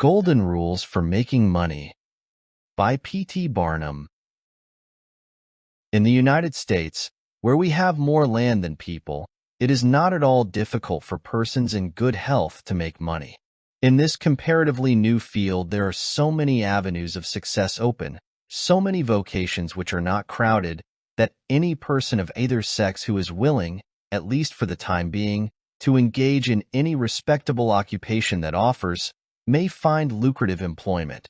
Golden Rules for Making Money by P.T. Barnum. In the United States, where we have more land than people, it is not at all difficult for persons in good health to make money. In this comparatively new field, there are so many avenues of success open, so many vocations which are not crowded, that any person of either sex who is willing, at least for the time being, to engage in any respectable occupation that offers, may find lucrative employment.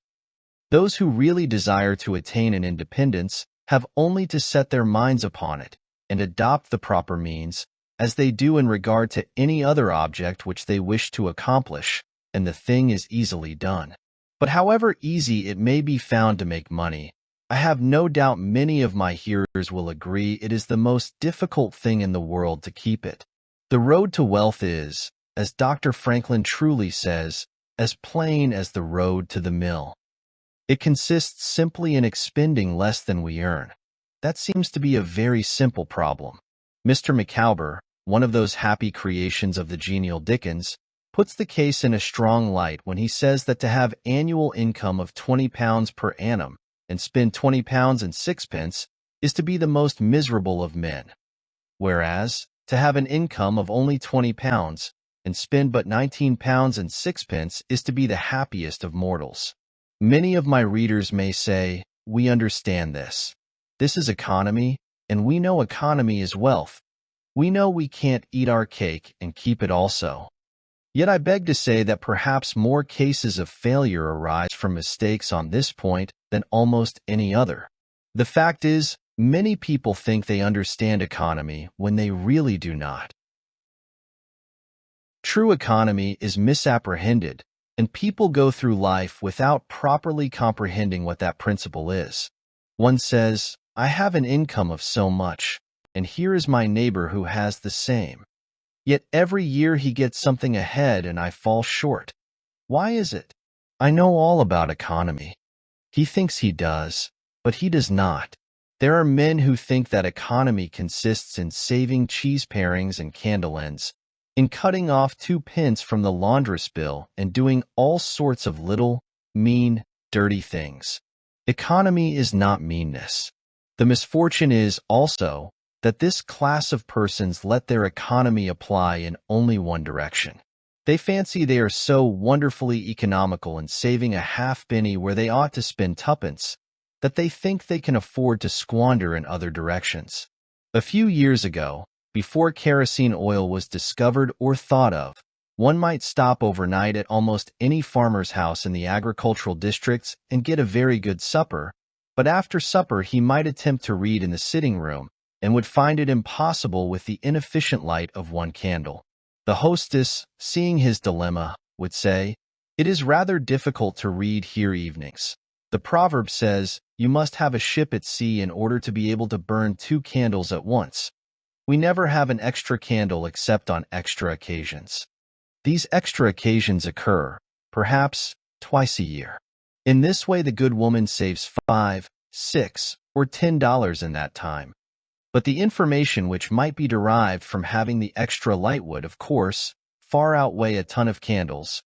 Those who really desire to attain an independence have only to set their minds upon it and adopt the proper means, as they do in regard to any other object which they wish to accomplish, and the thing is easily done. But however easy it may be found to make money, I have no doubt many of my hearers will agree it is the most difficult thing in the world to keep it. The road to wealth is, as Dr. Franklin truly says, as plain as the road to the mill. It consists simply in expending less than we earn. That seems to be a very simple problem. Mr. Micawber, one of those happy creations of the genial Dickens, puts the case in a strong light when he says that to have annual income of £20 per annum and spend £20 and sixpence is to be the most miserable of men, whereas to have an income of only £20 and spend but £19 and sixpence is to be the happiest of mortals. Many of my readers may say, "We understand this. This is economy, and we know economy is wealth. We know we can't eat our cake and keep it also." Yet I beg to say that perhaps more cases of failure arise from mistakes on this point than almost any other. The fact is, many people think they understand economy when they really do not. True economy is misapprehended, and people go through life without properly comprehending what that principle is. One says, "I have an income of so much, and here is my neighbor who has the same. Yet every year he gets something ahead and I fall short. Why is it? I know all about economy." He thinks he does, but he does not. There are men who think that economy consists in saving cheese parings and candle ends, in cutting off 2 pence from the laundress bill and doing all sorts of little, mean, dirty things. Economy is not meanness. The misfortune is, also, that this class of persons let their economy apply in only one direction. They fancy they are so wonderfully economical in saving a halfpenny where they ought to spend tuppence, that they think they can afford to squander in other directions. A few years ago, before kerosene oil was discovered or thought of, one might stop overnight at almost any farmer's house in the agricultural districts and get a very good supper, but after supper he might attempt to read in the sitting room, and would find it impossible with the inefficient light of one candle. The hostess, seeing his dilemma, would say, "It is rather difficult to read here evenings. The proverb says, 'You must have a ship at sea in order to be able to burn 2 candles at once.' We never have an extra candle except on extra occasions. These extra occasions occur, perhaps, twice a year." In this way the good woman saves $5, $6, or $10 in that time. But the information which might be derived from having the extra light would, of course, far outweigh a ton of candles.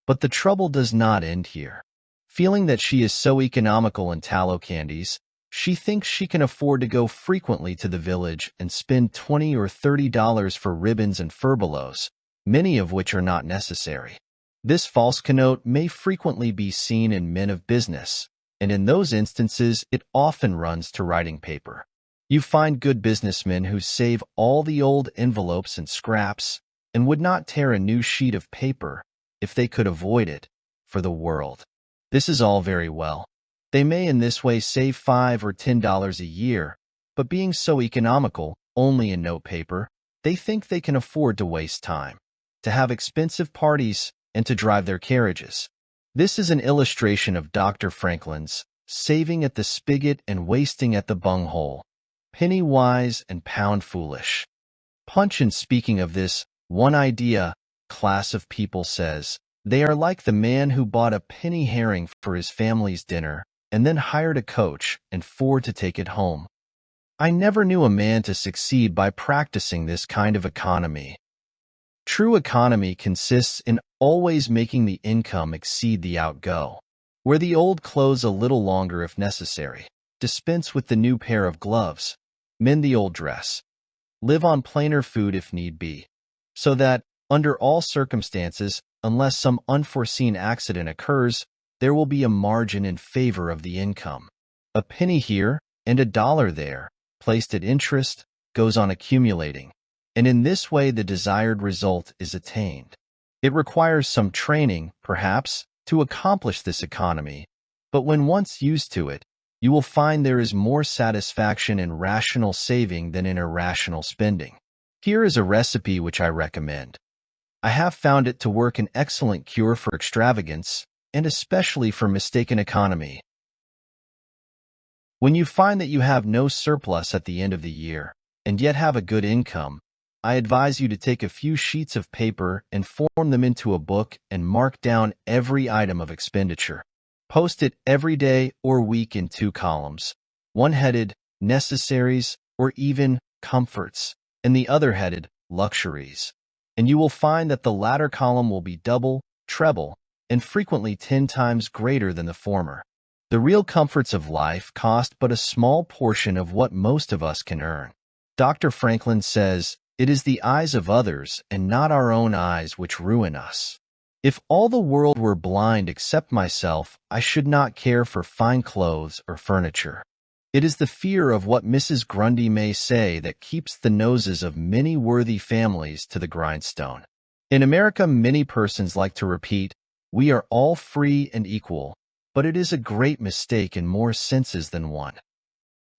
But the trouble does not end here. Feeling that she is so economical in tallow candies, she thinks she can afford to go frequently to the village and spend $20 or $30 for ribbons and furbelows, many of which are not necessary. This false connote may frequently be seen in men of business, and in those instances it often runs to writing paper. You find good businessmen who save all the old envelopes and scraps, and would not tear a new sheet of paper, if they could avoid it, for the world. This is all very well. They may in this way save $5 or $10 a year, but being so economical, only in note paper, they think they can afford to waste time, to have expensive parties, and to drive their carriages. This is an illustration of Dr. Franklin's saving at the spigot and wasting at the bunghole, penny wise and pound foolish. Punch, in speaking of this one idea class of people, says, "They are like the man who bought a penny herring for his family's dinner and then hired a coach and 4 to take it home." I never knew a man to succeed by practicing this kind of economy. True economy consists in always making the income exceed the outgo. Wear the old clothes a little longer if necessary. Dispense with the new pair of gloves. Mend the old dress. Live on plainer food if need be. So that, under all circumstances, unless some unforeseen accident occurs, there will be a margin in favor of the income. A penny here and a dollar there, placed at interest, goes on accumulating, and in this way the desired result is attained. It requires some training, perhaps, to accomplish this economy, but when once used to it, you will find there is more satisfaction in rational saving than in irrational spending. Here is a recipe which I recommend. I have found it to work an excellent cure for extravagance, and especially for mistaken economy. When you find that you have no surplus at the end of the year, and yet have a good income, I advise you to take a few sheets of paper and form them into a book and mark down every item of expenditure. Post it every day or week in 2 columns, one headed Necessaries or even Comforts, and the other headed Luxuries. And you will find that the latter column will be double, treble, and frequently 10 times greater than the former. The real comforts of life cost but a small portion of what most of us can earn. Dr. Franklin says, "It is the eyes of others and not our own eyes which ruin us." If all the world were blind except myself, I should not care for fine clothes or furniture. It is the fear of what Mrs. Grundy may say that keeps the noses of many worthy families to the grindstone. In America, many persons like to repeat, "We are all free and equal," but it is a great mistake in more senses than one.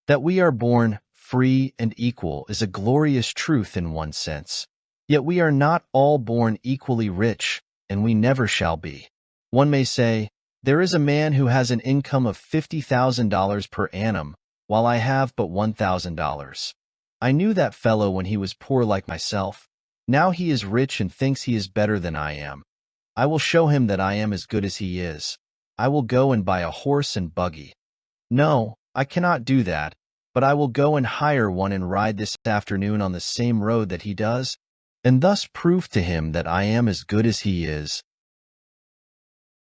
That we are born free and equal is a glorious truth in one sense, yet we are not all born equally rich, and we never shall be. One may say, "There is a man who has an income of $50,000 per annum, while I have but $1,000. I knew that fellow when he was poor like myself. Now he is rich and thinks he is better than I am. I will show him that I am as good as he is. I will go and buy a horse and buggy. No, I cannot do that, but I will go and hire one and ride this afternoon on the same road that he does, and thus prove to him that I am as good as he is."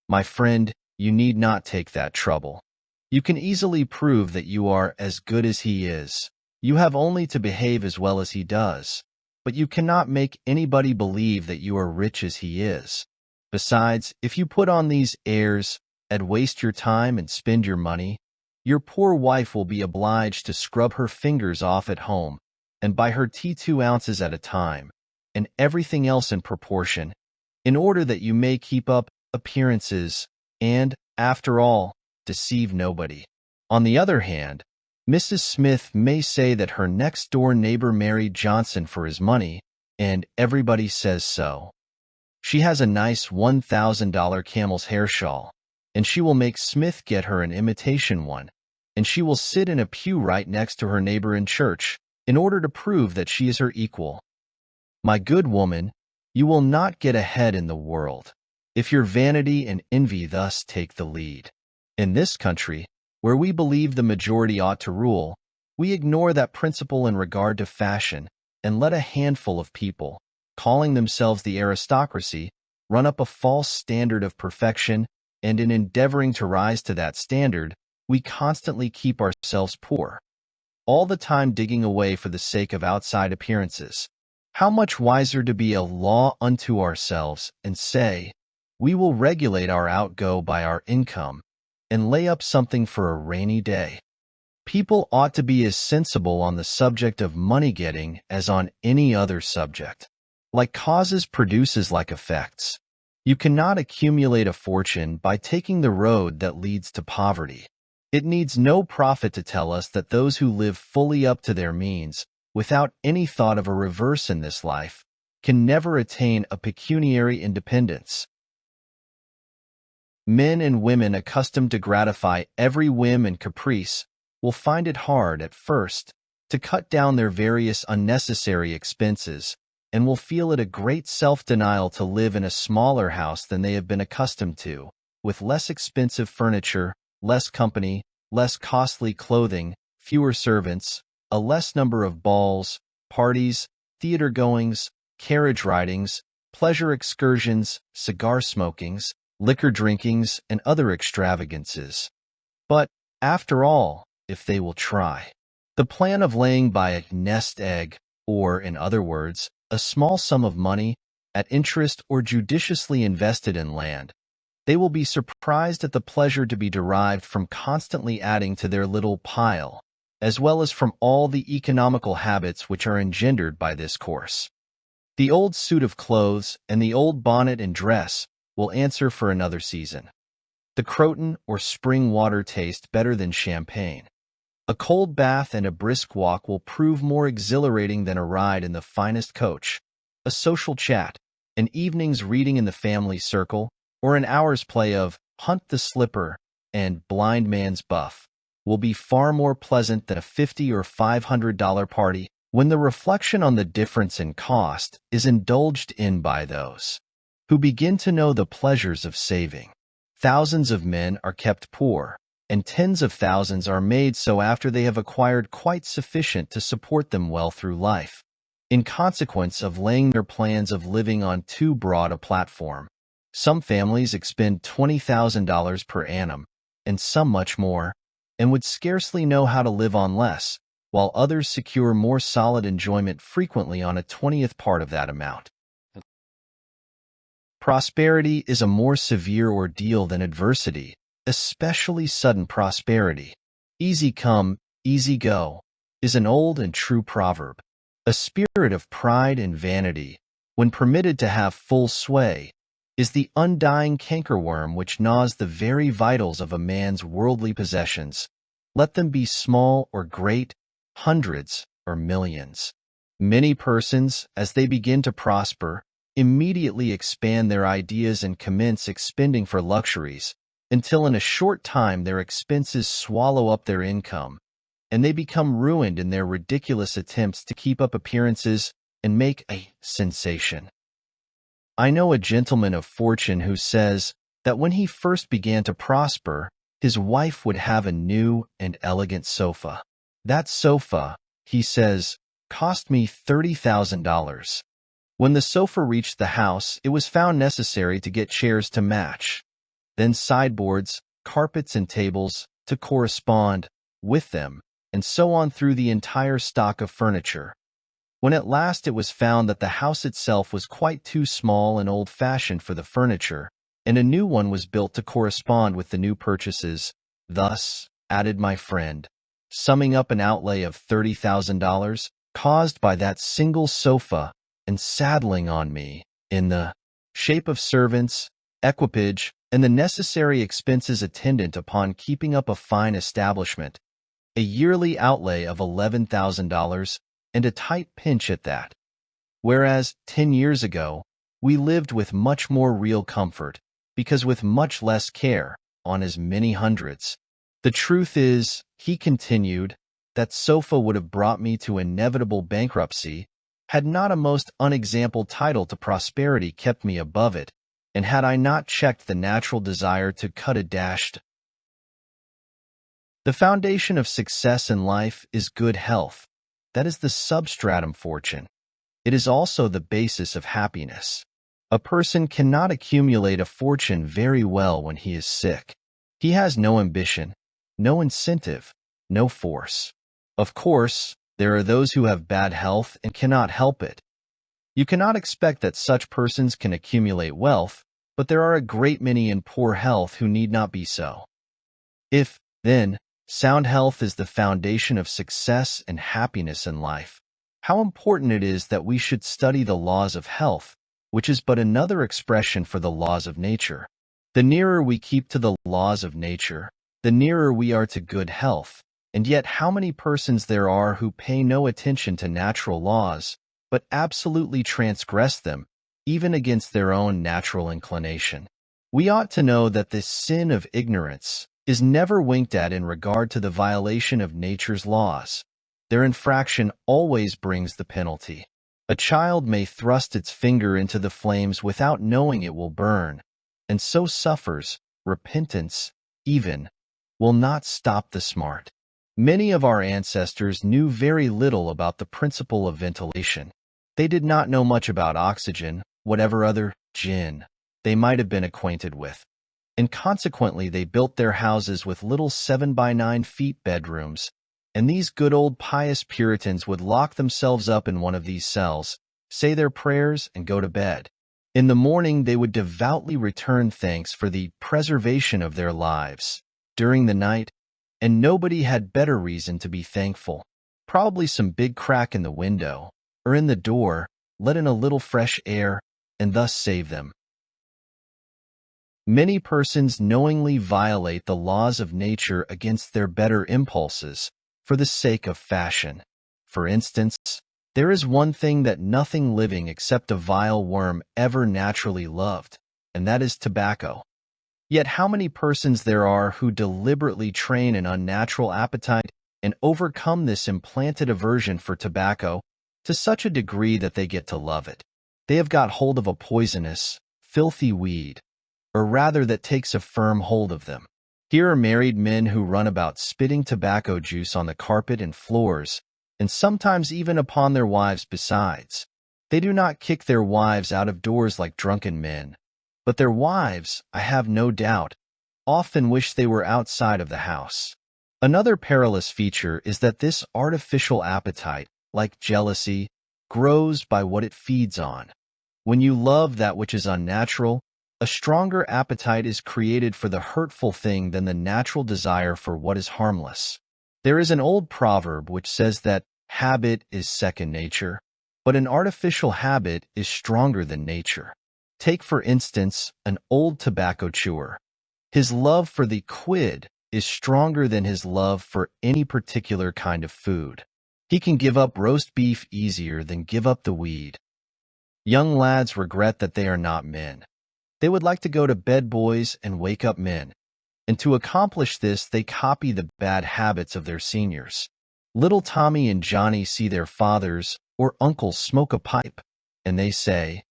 My friend, you need not take that trouble. You can easily prove that you are as good as he is. You have only to behave as well as he does, but you cannot make anybody believe that you are rich as he is. Besides, if you put on these airs, and waste your time and spend your money, your poor wife will be obliged to scrub her fingers off at home and buy her tea 2 ounces at a time, and everything else in proportion, in order that you may keep up appearances and, after all, deceive nobody. On the other hand, Mrs. Smith may say that her next-door neighbor married Johnson for his money, and everybody says so. She has a nice $1,000 camel's hair shawl, and she will make Smith get her an imitation one, and she will sit in a pew right next to her neighbor in church, in order to prove that she is her equal. My good woman, you will not get ahead in the world, if your vanity and envy thus take the lead. In this country, where we believe the majority ought to rule, we ignore that principle in regard to fashion, and let a handful of people, calling themselves the aristocracy, run up a false standard of perfection, and in endeavoring to rise to that standard, we constantly keep ourselves poor, all the time digging away for the sake of outside appearances. How much wiser to be a law unto ourselves and say, "We will regulate our outgo by our income, and lay up something for a rainy day." People ought to be as sensible on the subject of money-getting as on any other subject. Like causes produces like effects. You cannot accumulate a fortune by taking the road that leads to poverty. It needs no prophet to tell us that those who live fully up to their means, without any thought of a reverse in this life, can never attain a pecuniary independence. Men and women accustomed to gratify every whim and caprice will find it hard at first to cut down their various unnecessary expenses, and will feel it a great self-denial to live in a smaller house than they have been accustomed to, with less expensive furniture, less company, less costly clothing, fewer servants, a less number of balls, parties, theater goings, carriage ridings, pleasure excursions, cigar smokings, liquor drinkings, and other extravagances. But, after all, if they will try. The plan of laying by a nest egg, or, in other words, a small sum of money, at interest or judiciously invested in land, they will be surprised at the pleasure to be derived from constantly adding to their little pile, as well as from all the economical habits which are engendered by this course. The old suit of clothes and the old bonnet and dress will answer for another season. The croton or spring water taste better than champagne. A cold bath and a brisk walk will prove more exhilarating than a ride in the finest coach. A social chat, an evening's reading in the family circle, or an hour's play of Hunt the Slipper and Blind Man's Buff will be far more pleasant than a $50 or $500 party when the reflection on the difference in cost is indulged in by those who begin to know the pleasures of saving. Thousands of men are kept poor, and tens of thousands are made so after they have acquired quite sufficient to support them well through life, in consequence of laying their plans of living on too broad a platform. Some families expend $20,000 per annum, and some much more, and would scarcely know how to live on less, while others secure more solid enjoyment frequently on a 20th part of that amount. Prosperity is a more severe ordeal than adversity, especially sudden prosperity. Easy come, easy go, is an old and true proverb. A spirit of pride and vanity, when permitted to have full sway, is the undying cankerworm which gnaws the very vitals of a man's worldly possessions, let them be small or great, hundreds or millions. Many persons, as they begin to prosper, immediately expand their ideas and commence expending for luxuries, until in a short time their expenses swallow up their income, and they become ruined in their ridiculous attempts to keep up appearances and make a sensation. I know a gentleman of fortune who says that when he first began to prosper, his wife would have a new and elegant sofa. That sofa, he says, cost me $30,000. When the sofa reached the house, it was found necessary to get chairs to match, then sideboards, carpets, and tables to correspond with them, and so on through the entire stock of furniture. When at last it was found that the house itself was quite too small and old-fashioned for the furniture, and a new one was built to correspond with the new purchases, thus, added my friend, summing up an outlay of $30,000 caused by that single sofa and saddling on me, in the shape of servants, equipage, and the necessary expenses attendant upon keeping up a fine establishment, a yearly outlay of $11,000, and a tight pinch at that. Whereas 10 years ago, we lived with much more real comfort, because with much less care, on as many hundreds. The truth is, he continued, that sofa would have brought me to inevitable bankruptcy, had not a most unexampled title to prosperity kept me above it, and had I not checked the natural desire to cut a dashed. The foundation of success in life is good health. That is the substratum fortune. It is also the basis of happiness. A person cannot accumulate a fortune very well when he is sick. He has no ambition, no incentive, no force. Of course, there are those who have bad health and cannot help it. You cannot expect that such persons can accumulate wealth, but there are a great many in poor health who need not be so. If, then, sound health is the foundation of success and happiness in life, how important it is that we should study the laws of health, which is but another expression for the laws of nature. The nearer we keep to the laws of nature, the nearer we are to good health, and yet how many persons there are who pay no attention to natural laws, but absolutely transgress them, even against their own natural inclination. We ought to know that this sin of ignorance is never winked at in regard to the violation of nature's laws. Their infraction always brings the penalty. A child may thrust its finger into the flames without knowing it will burn, and so suffers. Repentance, even, will not stop the smart. Many of our ancestors knew very little about the principle of ventilation. They did not know much about oxygen, whatever other jinn they might have been acquainted with. And consequently they built their houses with little 7 by 9 feet bedrooms, and these good old pious Puritans would lock themselves up in one of these cells, say their prayers, and go to bed. In the morning they would devoutly return thanks for the preservation of their lives during the night, and nobody had better reason to be thankful. Probably some big crack in the window, or in the door, let in a little fresh air, and thus save them. Many persons knowingly violate the laws of nature against their better impulses for the sake of fashion. For instance, there is one thing that nothing living except a vile worm ever naturally loved, and that is tobacco. Yet how many persons there are who deliberately train an unnatural appetite and overcome this implanted aversion for tobacco to such a degree that they get to love it. They have got hold of a poisonous, filthy weed, or rather that takes a firm hold of them. Here are married men who run about spitting tobacco juice on the carpet and floors, and sometimes even upon their wives besides. They do not kick their wives out of doors like drunken men, but their wives, I have no doubt, often wish they were outside of the house. Another perilous feature is that this artificial appetite, like jealousy, grows by what it feeds on. When you love that which is unnatural, a stronger appetite is created for the hurtful thing than the natural desire for what is harmless. There is an old proverb which says that habit is second nature, but an artificial habit is stronger than nature. Take, for instance, an old tobacco chewer. His love for the quid is stronger than his love for any particular kind of food. He can give up roast beef easier than give up the weed. Young lads regret that they are not men. They would like to go to bed boys and wake up men. And to accomplish this, they copy the bad habits of their seniors. Little Tommy and Johnny see their fathers or uncles smoke a pipe, and they say,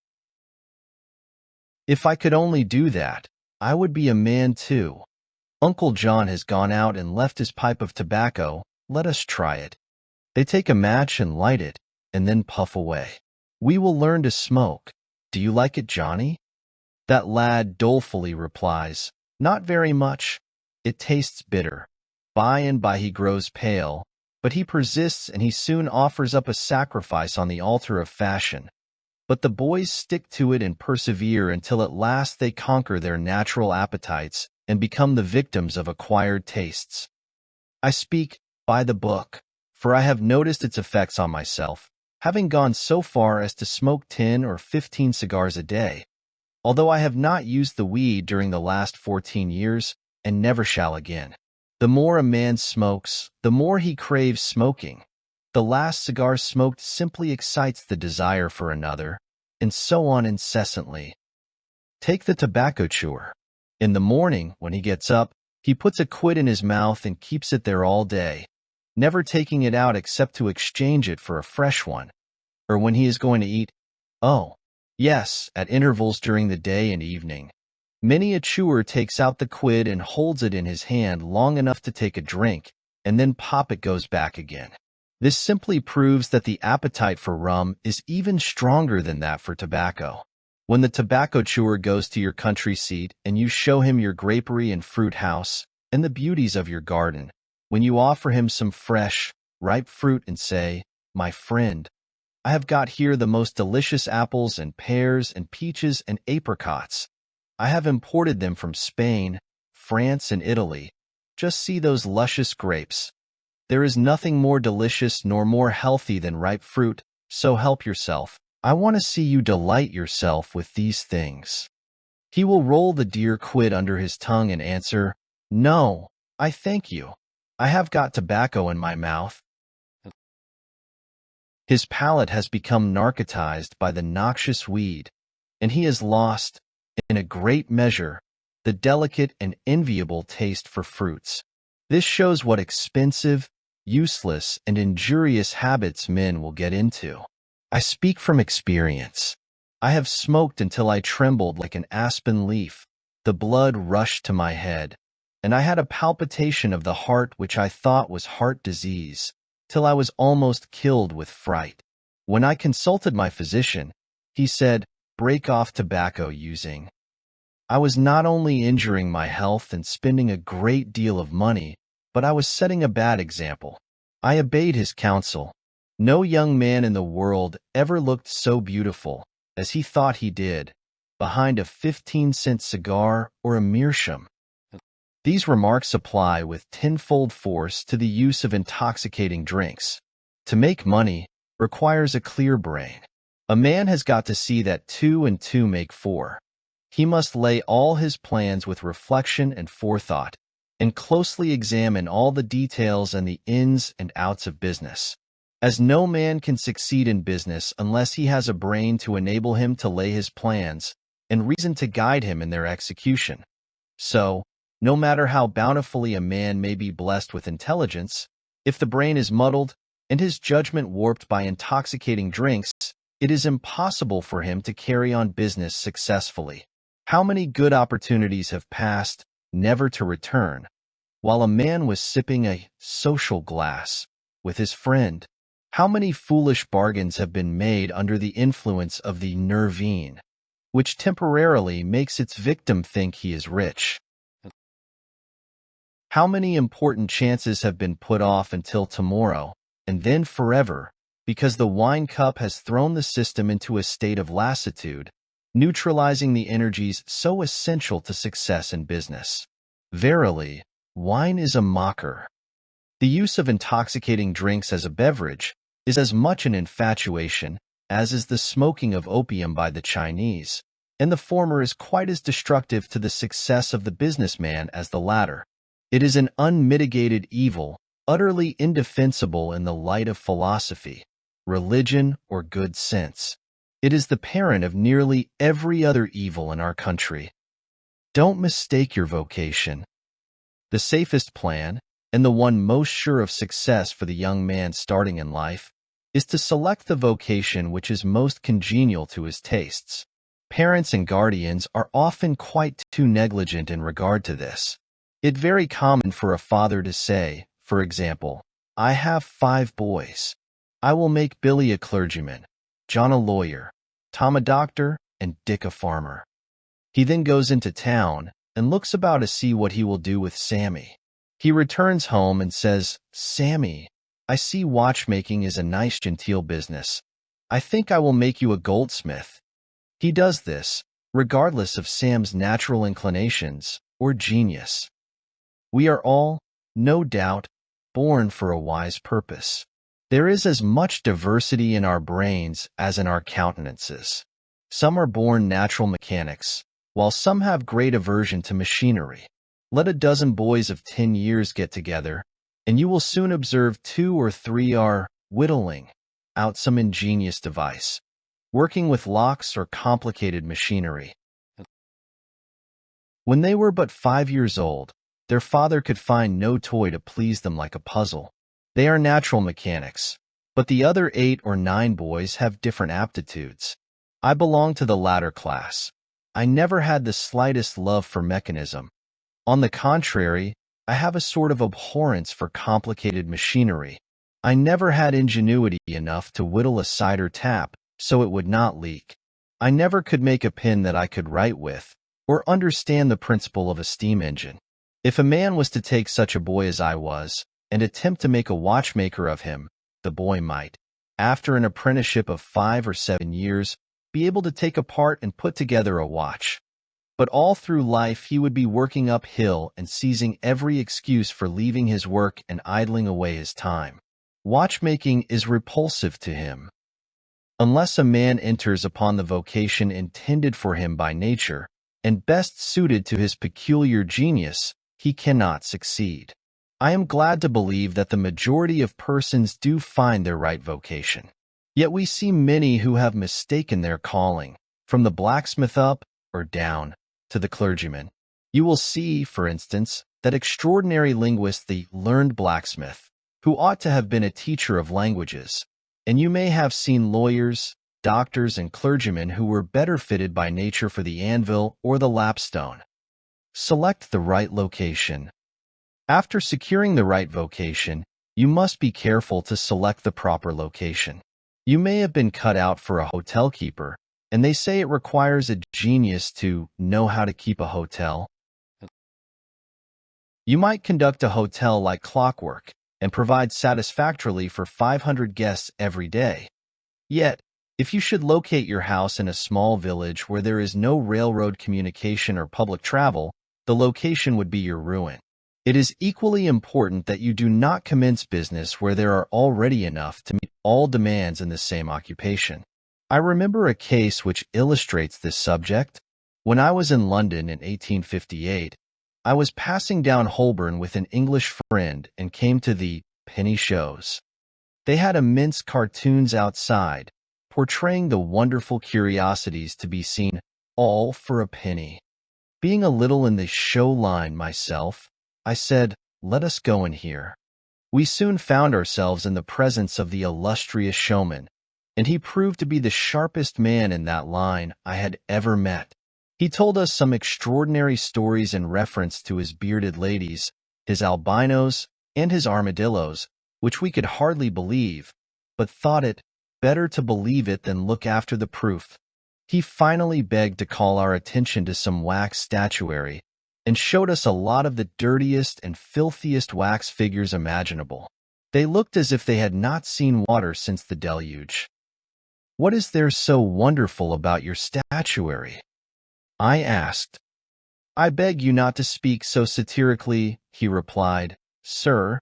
"If I could only do that, I would be a man too. Uncle John has gone out and left his pipe of tobacco. Let us try it." They take a match and light it, and then puff away. "We will learn to smoke. Do you like it, Johnny?" That lad dolefully replies, "Not very much. It tastes bitter." By and by he grows pale, but he persists, and he soon offers up a sacrifice on the altar of fashion. But the boys stick to it and persevere until at last they conquer their natural appetites and become the victims of acquired tastes. I speak by the book, for I have noticed its effects on myself, having gone so far as to smoke 10 or 15 cigars a day, although I have not used the weed during the last 14 years and never shall again. The more a man smokes, the more he craves smoking. The last cigar smoked simply excites the desire for another, and so on incessantly. Take the tobacco chewer. In the morning, when he gets up, he puts a quid in his mouth and keeps it there all day, never taking it out except to exchange it for a fresh one. Or when he is going to eat, oh, yes, at intervals during the day and evening. Many a chewer takes out the quid and holds it in his hand long enough to take a drink, and then pop it goes back again. This simply proves that the appetite for rum is even stronger than that for tobacco. When the tobacco chewer goes to your country seat and you show him your grapery and fruit house and the beauties of your garden, when you offer him some fresh, ripe fruit and say, "My friend, I have got here the most delicious apples and pears and peaches and apricots. I have imported them from Spain, France, and Italy. Just see those luscious grapes. There is nothing more delicious nor more healthy than ripe fruit, so help yourself. I want to see you delight yourself with these things." He will roll the dear quid under his tongue and answer, "No, I thank you. I have got tobacco in my mouth." His palate has become narcotized by the noxious weed, and he has lost, in a great measure, the delicate and enviable taste for fruits. This shows what expensive, useless, and injurious habits men will get into. I speak from experience. I have smoked until I trembled like an aspen leaf. The blood rushed to my head, and I had a palpitation of the heart which I thought was heart disease, till I was almost killed with fright. When I consulted my physician, he said, break off tobacco using. I was not only injuring my health and spending a great deal of money, but I was setting a bad example. I obeyed his counsel. No young man in the world ever looked so beautiful as he thought he did, behind a 15-cent cigar or a meerschaum. These remarks apply with tenfold force to the use of intoxicating drinks. To make money requires a clear brain. A man has got to see that 2 and 2 make 4. He must lay all his plans with reflection and forethought, and closely examine all the details and the ins and outs of business, as no man can succeed in business unless he has a brain to enable him to lay his plans and reason to guide him in their execution. So, no matter how bountifully a man may be blessed with intelligence, if the brain is muddled and his judgment warped by intoxicating drinks, it is impossible for him to carry on business successfully. How many good opportunities have passed, never to return, while a man was sipping a social glass with his friend? How many foolish bargains have been made under the influence of the nervine, which temporarily makes its victim think he is rich? How many important chances have been put off until tomorrow, and then forever, because the wine cup has thrown the system into a state of lassitude, neutralizing the energies so essential to success in business? Verily, wine is a mocker. The use of intoxicating drinks as a beverage is as much an infatuation as is the smoking of opium by the Chinese, and the former is quite as destructive to the success of the businessman as the latter. It is an unmitigated evil, utterly indefensible in the light of philosophy, religion, or good sense. It is the parent of nearly every other evil in our country. Don't mistake your vocation. The safest plan, and the one most sure of success for the young man starting in life, is to select the vocation which is most congenial to his tastes. Parents and guardians are often quite too negligent in regard to this. It's very common for a father to say, for example, "I have 5 boys. I will make Billy a clergyman, John a lawyer, Tom a doctor, and Dick a farmer." He then goes into town and looks about to see what he will do with Sammy. He returns home and says, "Sammy, I see watchmaking is a nice genteel business. I think I will make you a goldsmith." He does this, regardless of Sam's natural inclinations or genius. We are all, no doubt, born for a wise purpose. There is as much diversity in our brains as in our countenances. Some are born natural mechanics, while some have great aversion to machinery. Let a dozen boys of 10 years get together, and you will soon observe 2 or 3 are whittling out some ingenious device, working with locks or complicated machinery. When they were but 5 years old, their father could find no toy to please them like a puzzle. They are natural mechanics, but the other 8 or 9 boys have different aptitudes. I belong to the latter class. I never had the slightest love for mechanism. On the contrary, I have a sort of abhorrence for complicated machinery. I never had ingenuity enough to whittle a cider tap so it would not leak. I never could make a pen that I could write with, or understand the principle of a steam engine. If a man was to take such a boy as I was, and attempt to make a watchmaker of him, the boy might, after an apprenticeship of 5 or 7 years, be able to take apart and put together a watch. But all through life he would be working uphill and seizing every excuse for leaving his work and idling away his time. Watchmaking is repulsive to him. Unless a man enters upon the vocation intended for him by nature, and best suited to his peculiar genius, he cannot succeed. I am glad to believe that the majority of persons do find their right vocation. Yet we see many who have mistaken their calling, from the blacksmith up, or down, to the clergyman. You will see, for instance, that extraordinary linguist, the learned blacksmith, who ought to have been a teacher of languages, and you may have seen lawyers, doctors, and clergymen who were better fitted by nature for the anvil or the lapstone. Select the right location. After securing the right vocation, you must be careful to select the proper location. You may have been cut out for a hotel keeper, And they say it requires a genius to know how to keep a hotel. You might conduct a hotel like clockwork and provide satisfactorily for 500 guests every day. Yet, if you should locate your house in a small village where there is no railroad communication or public travel, the location would be your ruin. It is equally important that you do not commence business where there are already enough to meet all demands in the same occupation. I remember a case which illustrates this subject. When I was in London in 1858, I was passing down Holborn with an English friend and came to the penny shows. They had immense cartoons outside, portraying the wonderful curiosities to be seen, all for a penny. Being a little in the show line myself, I said, "Let us go in here." We soon found ourselves in the presence of the illustrious showman, and he proved to be the sharpest man in that line I had ever met. He told us some extraordinary stories in reference to his bearded ladies, his albinos, and his armadillos, which we could hardly believe, but thought it better to believe it than look after the proof. He finally begged to call our attention to some wax statuary, and showed us a lot of the dirtiest and filthiest wax figures imaginable. They looked as if they had not seen water since the deluge. "What is there so wonderful about your statuary?" I asked. "I beg you not to speak so satirically," he replied. "Sir,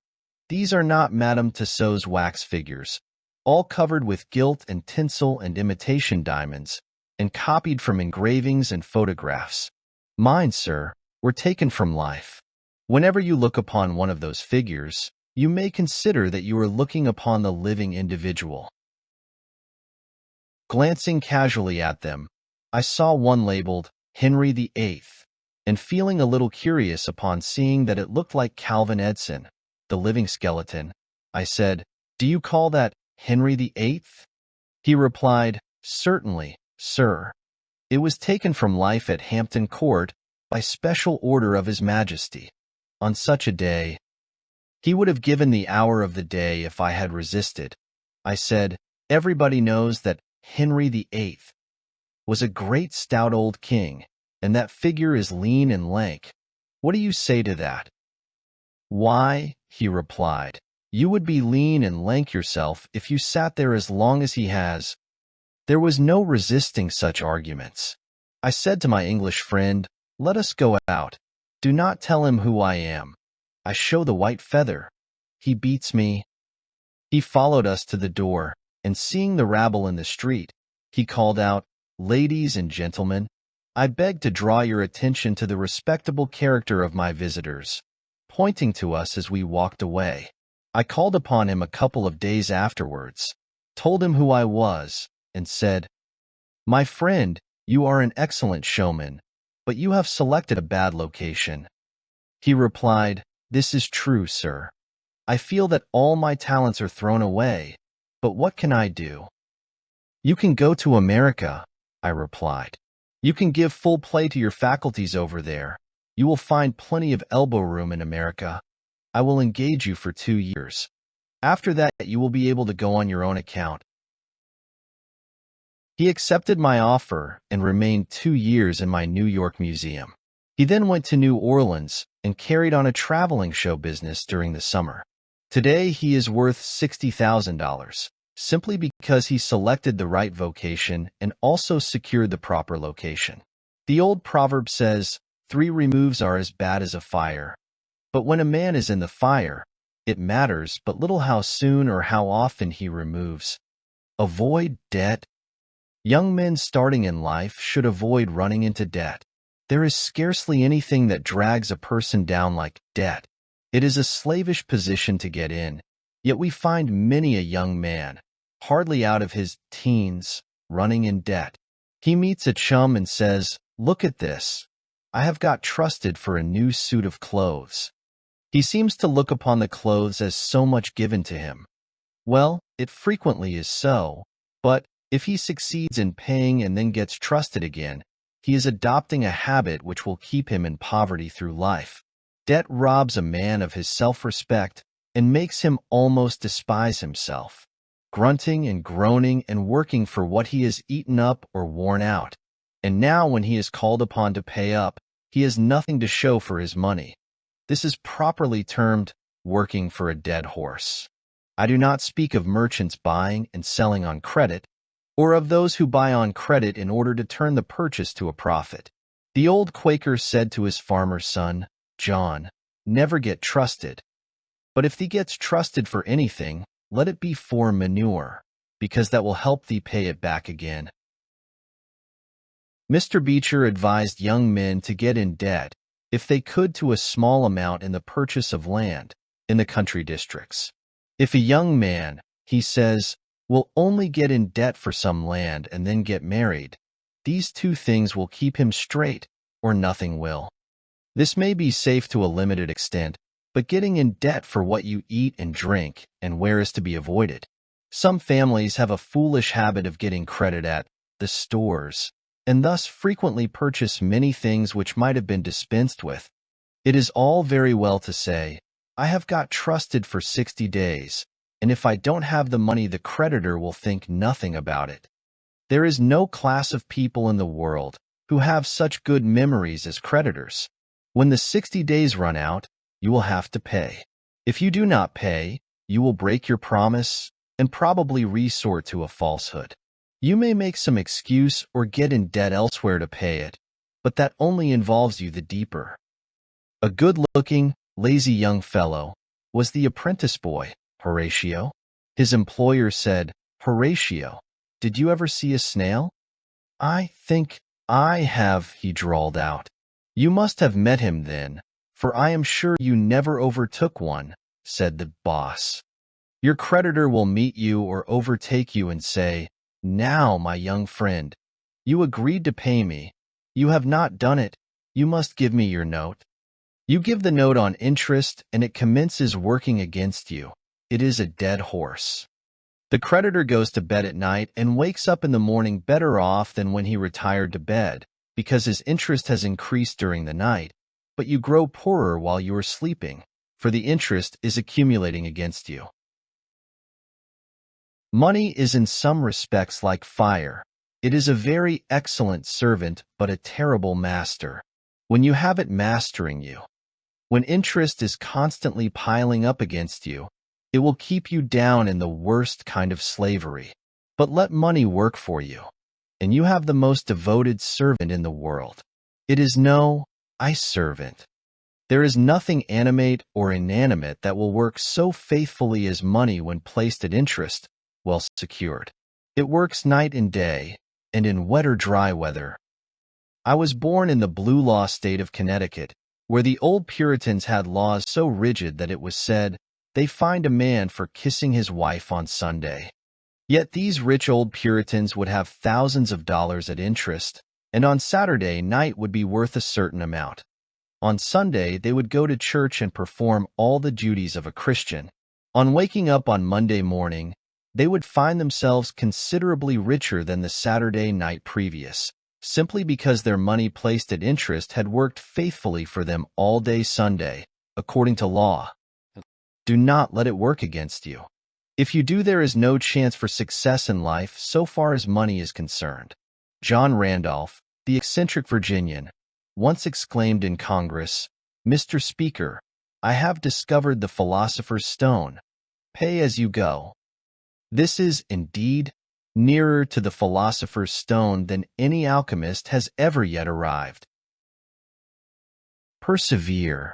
these are not Madame Tussauds wax figures, all covered with gilt and tinsel and imitation diamonds, and copied from engravings and photographs. Mine, sir, were taken from life. Whenever you look upon one of those figures, you may consider that you are looking upon the living individual." Glancing casually at them, I saw one labeled Henry VIII, and feeling a little curious upon seeing that it looked like Calvin Edson, the living skeleton, I said, "Do you call that Henry VIII? He replied, "Certainly, sir. It was taken from life at Hampton Court by special order of His Majesty. On such a day, he would have given the hour of the day if I had resisted." I said, "Everybody knows that Henry VIII was a great stout old king, and that figure is lean and lank. What do you say to that?" "Why," he replied, "you would be lean and lank yourself if you sat there as long as he has." There was no resisting such arguments. I said to my English friend, "Let us go out. Do not tell him who I am. I show the white feather. He beats me." He followed us to the door, and seeing the rabble in the street, he called out, "Ladies and gentlemen, I beg to draw your attention to the respectable character of my visitors," pointing to us as we walked away. I called upon him a couple of days afterwards, told him who I was, and said, "My friend, you are an excellent showman, but you have selected a bad location." He replied, "This is true, sir. I feel that all my talents are thrown away, but what can I do?" "You can go to America," I replied. "You can give full play to your faculties over there. You will find plenty of elbow room in America. I will engage you for 2 years. After that, you will be able to go on your own account." He accepted my offer and remained 2 years in my New York museum. He then went to New Orleans and carried on a traveling show business during the summer. Today, he is worth $60,000, simply because he selected the right vocation and also secured the proper location. The old proverb says, 3 removes are as bad as a fire. But when a man is in the fire, it matters but little how soon or how often he removes. Avoid debt. Young men starting in life should avoid running into debt. There is scarcely anything that drags a person down like debt. It is a slavish position to get in, yet we find many a young man, hardly out of his teens, running in debt. He meets a chum and says, "Look at this. I have got trusted for a new suit of clothes." He seems to look upon the clothes as so much given to him. Well, it frequently is so, but if he succeeds in paying and then gets trusted again, he is adopting a habit which will keep him in poverty through life. Debt robs a man of his self-respect and makes him almost despise himself. grunting and groaning and working for what he has eaten up or worn out. And now when he is called upon to pay up, he has nothing to show for his money. This is properly termed working for a dead horse. I do not speak of merchants buying and selling on credit, or of those who buy on credit in order to turn the purchase to a profit. The old Quaker said to his farmer son, John, never get trusted. But if thee gets trusted for anything, let it be for manure, because that will help thee pay it back again. Mr. Beecher advised young men to get in debt, if they could, to a small amount in the purchase of land in the country districts. If a young man, he says, will only get in debt for some land and then get married, these two things will keep him straight, or nothing will. This may be safe to a limited extent, but getting in debt for what you eat and drink and wear is to be avoided. Some families have a foolish habit of getting credit at the stores, and thus frequently purchase many things which might have been dispensed with. It is all very well to say, I have got trusted for 60 days, and if I don't have the money, the creditor will think nothing about it. There is no class of people in the world who have such good memories as creditors. When the 60 days run out, you will have to pay. If you do not pay, you will break your promise and probably resort to a falsehood. You may make some excuse or get in debt elsewhere to pay it, but that only involves you the deeper. A good-looking, lazy young fellow was the apprentice boy, Horatio. His employer said, Horatio, did you ever see a snail? I think I have, he drawled out. You must have met him then, for I am sure you never overtook one, said the boss. Your creditor will meet you or overtake you and say, Now, my young friend, you agreed to pay me. You have not done it. You must give me your note. You give the note on interest, and it commences working against you. It is a dead horse. The creditor goes to bed at night and wakes up in the morning better off than when he retired to bed, because his interest has increased during the night, but you grow poorer while you are sleeping, for the interest is accumulating against you. Money is in some respects like fire. It is a very excellent servant, but a terrible master, when you have it mastering you. When interest is constantly piling up against you, it will keep you down in the worst kind of slavery. But let money work for you, and you have the most devoted servant in the world. It is no, I servant. There is nothing animate or inanimate that will work so faithfully as money when placed at interest, well secured. It works night and day, and in wet or dry weather. I was born in the blue law state of Connecticut, where the old Puritans had laws so rigid that it was said, they fined a man for kissing his wife on Sunday. Yet these rich old Puritans would have thousands of dollars at interest, and on Saturday night would be worth a certain amount. On Sunday, they would go to church and perform all the duties of a Christian. On waking up on Monday morning, they would find themselves considerably richer than the Saturday night previous, simply because their money placed at interest had worked faithfully for them all day Sunday, according to law. Do not let it work against you. If you do, there is no chance for success in life so far as money is concerned. John Randolph, the eccentric Virginian, once exclaimed in Congress, Mr. Speaker, I have discovered the philosopher's stone. Pay as you go. This is, indeed, nearer to the philosopher's stone than any alchemist has ever yet arrived. Persevere.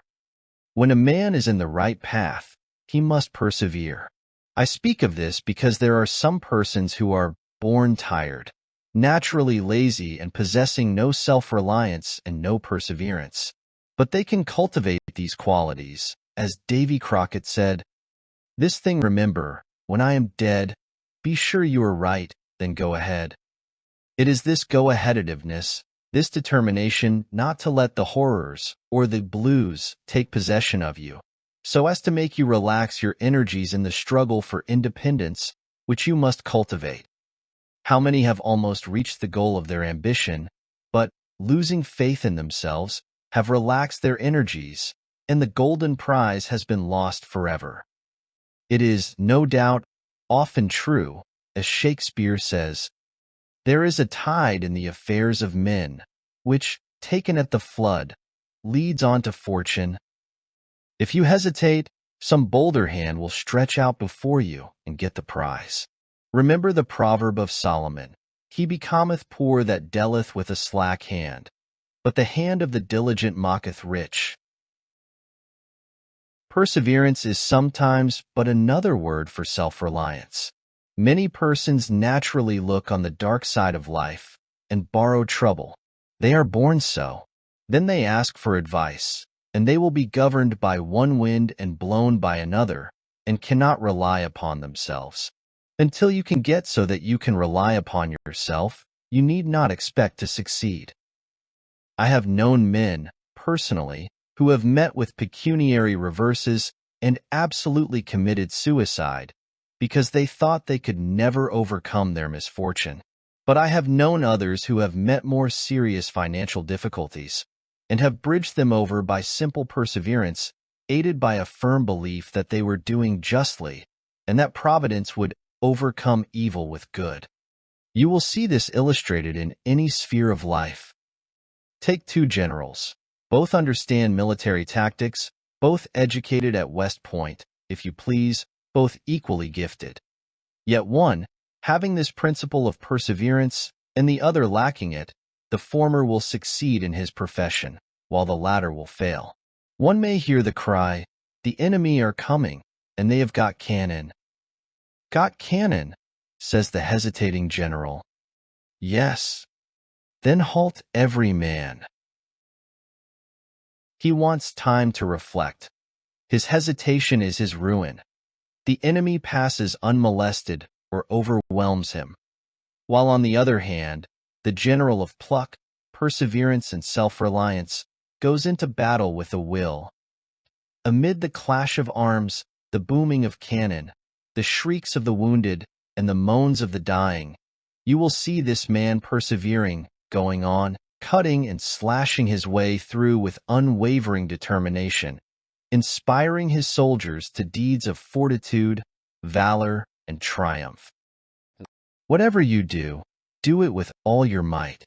When a man is in the right path, he must persevere. I speak of this because there are some persons who are born tired, naturally lazy, and possessing no self-reliance and no perseverance. But they can cultivate these qualities. As Davy Crockett said, This thing remember, when I am dead, be sure you are right, then go ahead. It is this go-aheaditiveness, this determination not to let the horrors or the blues take possession of you, so as to make you relax your energies in the struggle for independence, which you must cultivate. How many have almost reached the goal of their ambition, but, losing faith in themselves, have relaxed their energies, and the golden prize has been lost forever. It is, no doubt, often true, as Shakespeare says, "There is a tide in the affairs of men, which, taken at the flood, leads on to fortune." If you hesitate, some bolder hand will stretch out before you and get the prize. Remember the proverb of Solomon, "He becometh poor that dealeth with a slack hand, but the hand of the diligent maketh rich." Perseverance is sometimes but another word for self-reliance. Many persons naturally look on the dark side of life and borrow trouble. They are born so. Then they ask for advice, and they will be governed by one wind and blown by another, and cannot rely upon themselves. Until you can get so that you can rely upon yourself, you need not expect to succeed. I have known men, personally, who have met with pecuniary reverses and absolutely committed suicide because they thought they could never overcome their misfortune. But I have known others who have met more serious financial difficulties and have bridged them over by simple perseverance, aided by a firm belief that they were doing justly and that Providence would overcome evil with good. You will see this illustrated in any sphere of life. Take two generals. Both understand military tactics, both educated at West Point, if you please, both equally gifted. Yet one, having this principle of perseverance, and the other lacking it, the former will succeed in his profession, while the latter will fail. One may hear the cry, "The enemy are coming, and they have got cannon." "Got cannon?" says the hesitating general. "Yes." "Then halt every man." He wants time to reflect. His hesitation is his ruin. The enemy passes unmolested or overwhelms him, while on the other hand, the general of pluck, perseverance, and self-reliance goes into battle with a will. Amid the clash of arms, the booming of cannon, the shrieks of the wounded, and the moans of the dying, you will see this man persevering, going on, cutting and slashing his way through with unwavering determination, inspiring his soldiers to deeds of fortitude, valor, and triumph. Whatever you do, do it with all your might.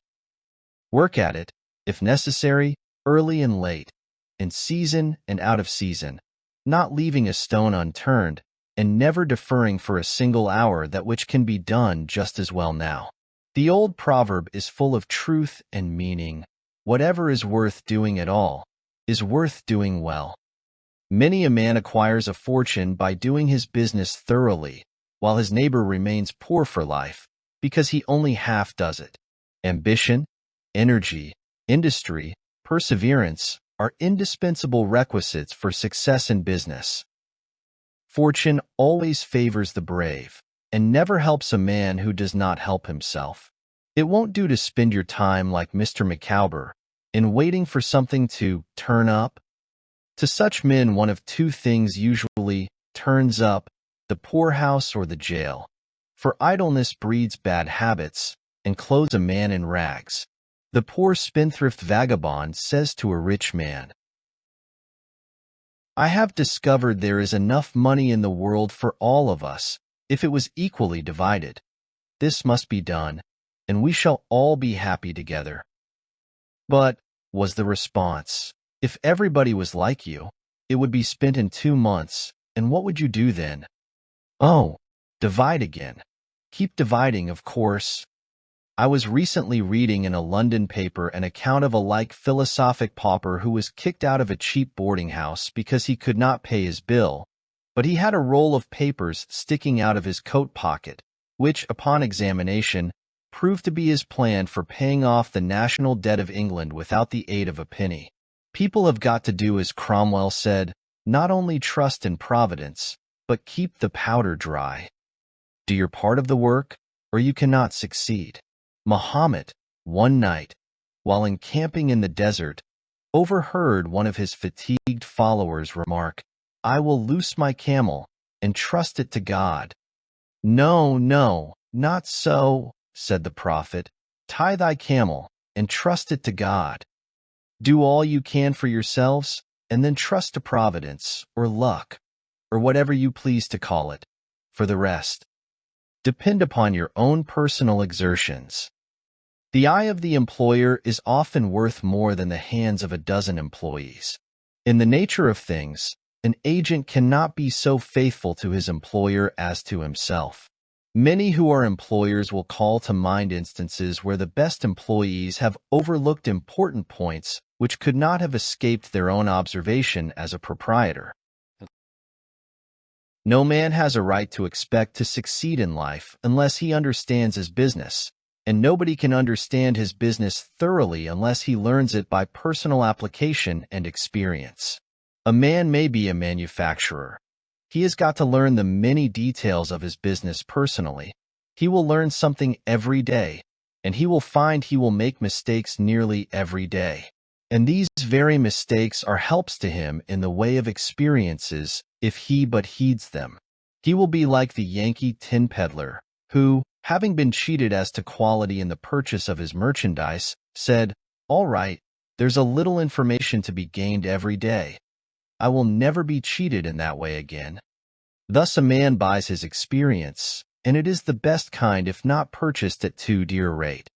Work at it, if necessary, early and late, in season and out of season, not leaving a stone unturned, and never deferring for a single hour that which can be done just as well now. The old proverb is full of truth and meaning. Whatever is worth doing at all is worth doing well. Many a man acquires a fortune by doing his business thoroughly, while his neighbor remains poor for life because he only half does it. Ambition, energy, industry, perseverance are indispensable requisites for success in business. Fortune always favors the brave and never helps a man who does not help himself. It won't do to spend your time like Mr. Micawber in waiting for something to turn up. To such men, one of two things usually turns up: the poorhouse or the jail. For idleness breeds bad habits and clothes a man in rags. The poor spendthrift vagabond says to a rich man, "I have discovered there is enough money in the world for all of us if it was equally divided. This must be done, and we shall all be happy together." "But," was the response, "if everybody was like you, it would be spent in 2 months, and what would you do then?" "Oh, divide again. Keep dividing, of course." I was recently reading in a London paper an account of a like philosophic pauper who was kicked out of a cheap boarding house because he could not pay his bill, but he had a roll of papers sticking out of his coat pocket, which, upon examination, proved to be his plan for paying off the national debt of England without the aid of a penny. People have got to do as Cromwell said, not only trust in Providence, but keep the powder dry. Do your part of the work, or you cannot succeed. Muhammad, one night, while encamping in the desert, overheard one of his fatigued followers remark, "I will loose my camel and trust it to God." "No, no, not so," said the prophet. "Tie thy camel and trust it to God. Do all you can for yourselves, and then trust to Providence, or luck, or whatever you please to call it, for the rest." Depend upon your own personal exertions. The eye of the employer is often worth more than the hands of a dozen employees. In the nature of things, an agent cannot be so faithful to his employer as to himself. Many who are employers will call to mind instances where the best employees have overlooked important points which could not have escaped their own observation as a proprietor. No man has a right to expect to succeed in life unless he understands his business, and nobody can understand his business thoroughly unless he learns it by personal application and experience. A man may be a manufacturer. He has got to learn the many details of his business personally. He will learn something every day, and he will find he will make mistakes nearly every day. And these very mistakes are helps to him in the way of experiences if he but heeds them. He will be like the Yankee tin peddler, who, having been cheated as to quality in the purchase of his merchandise, said, "All right, there's a little information to be gained every day. I will never be cheated in that way again." Thus a man buys his experience, and it is the best kind if not purchased at too dear a rate.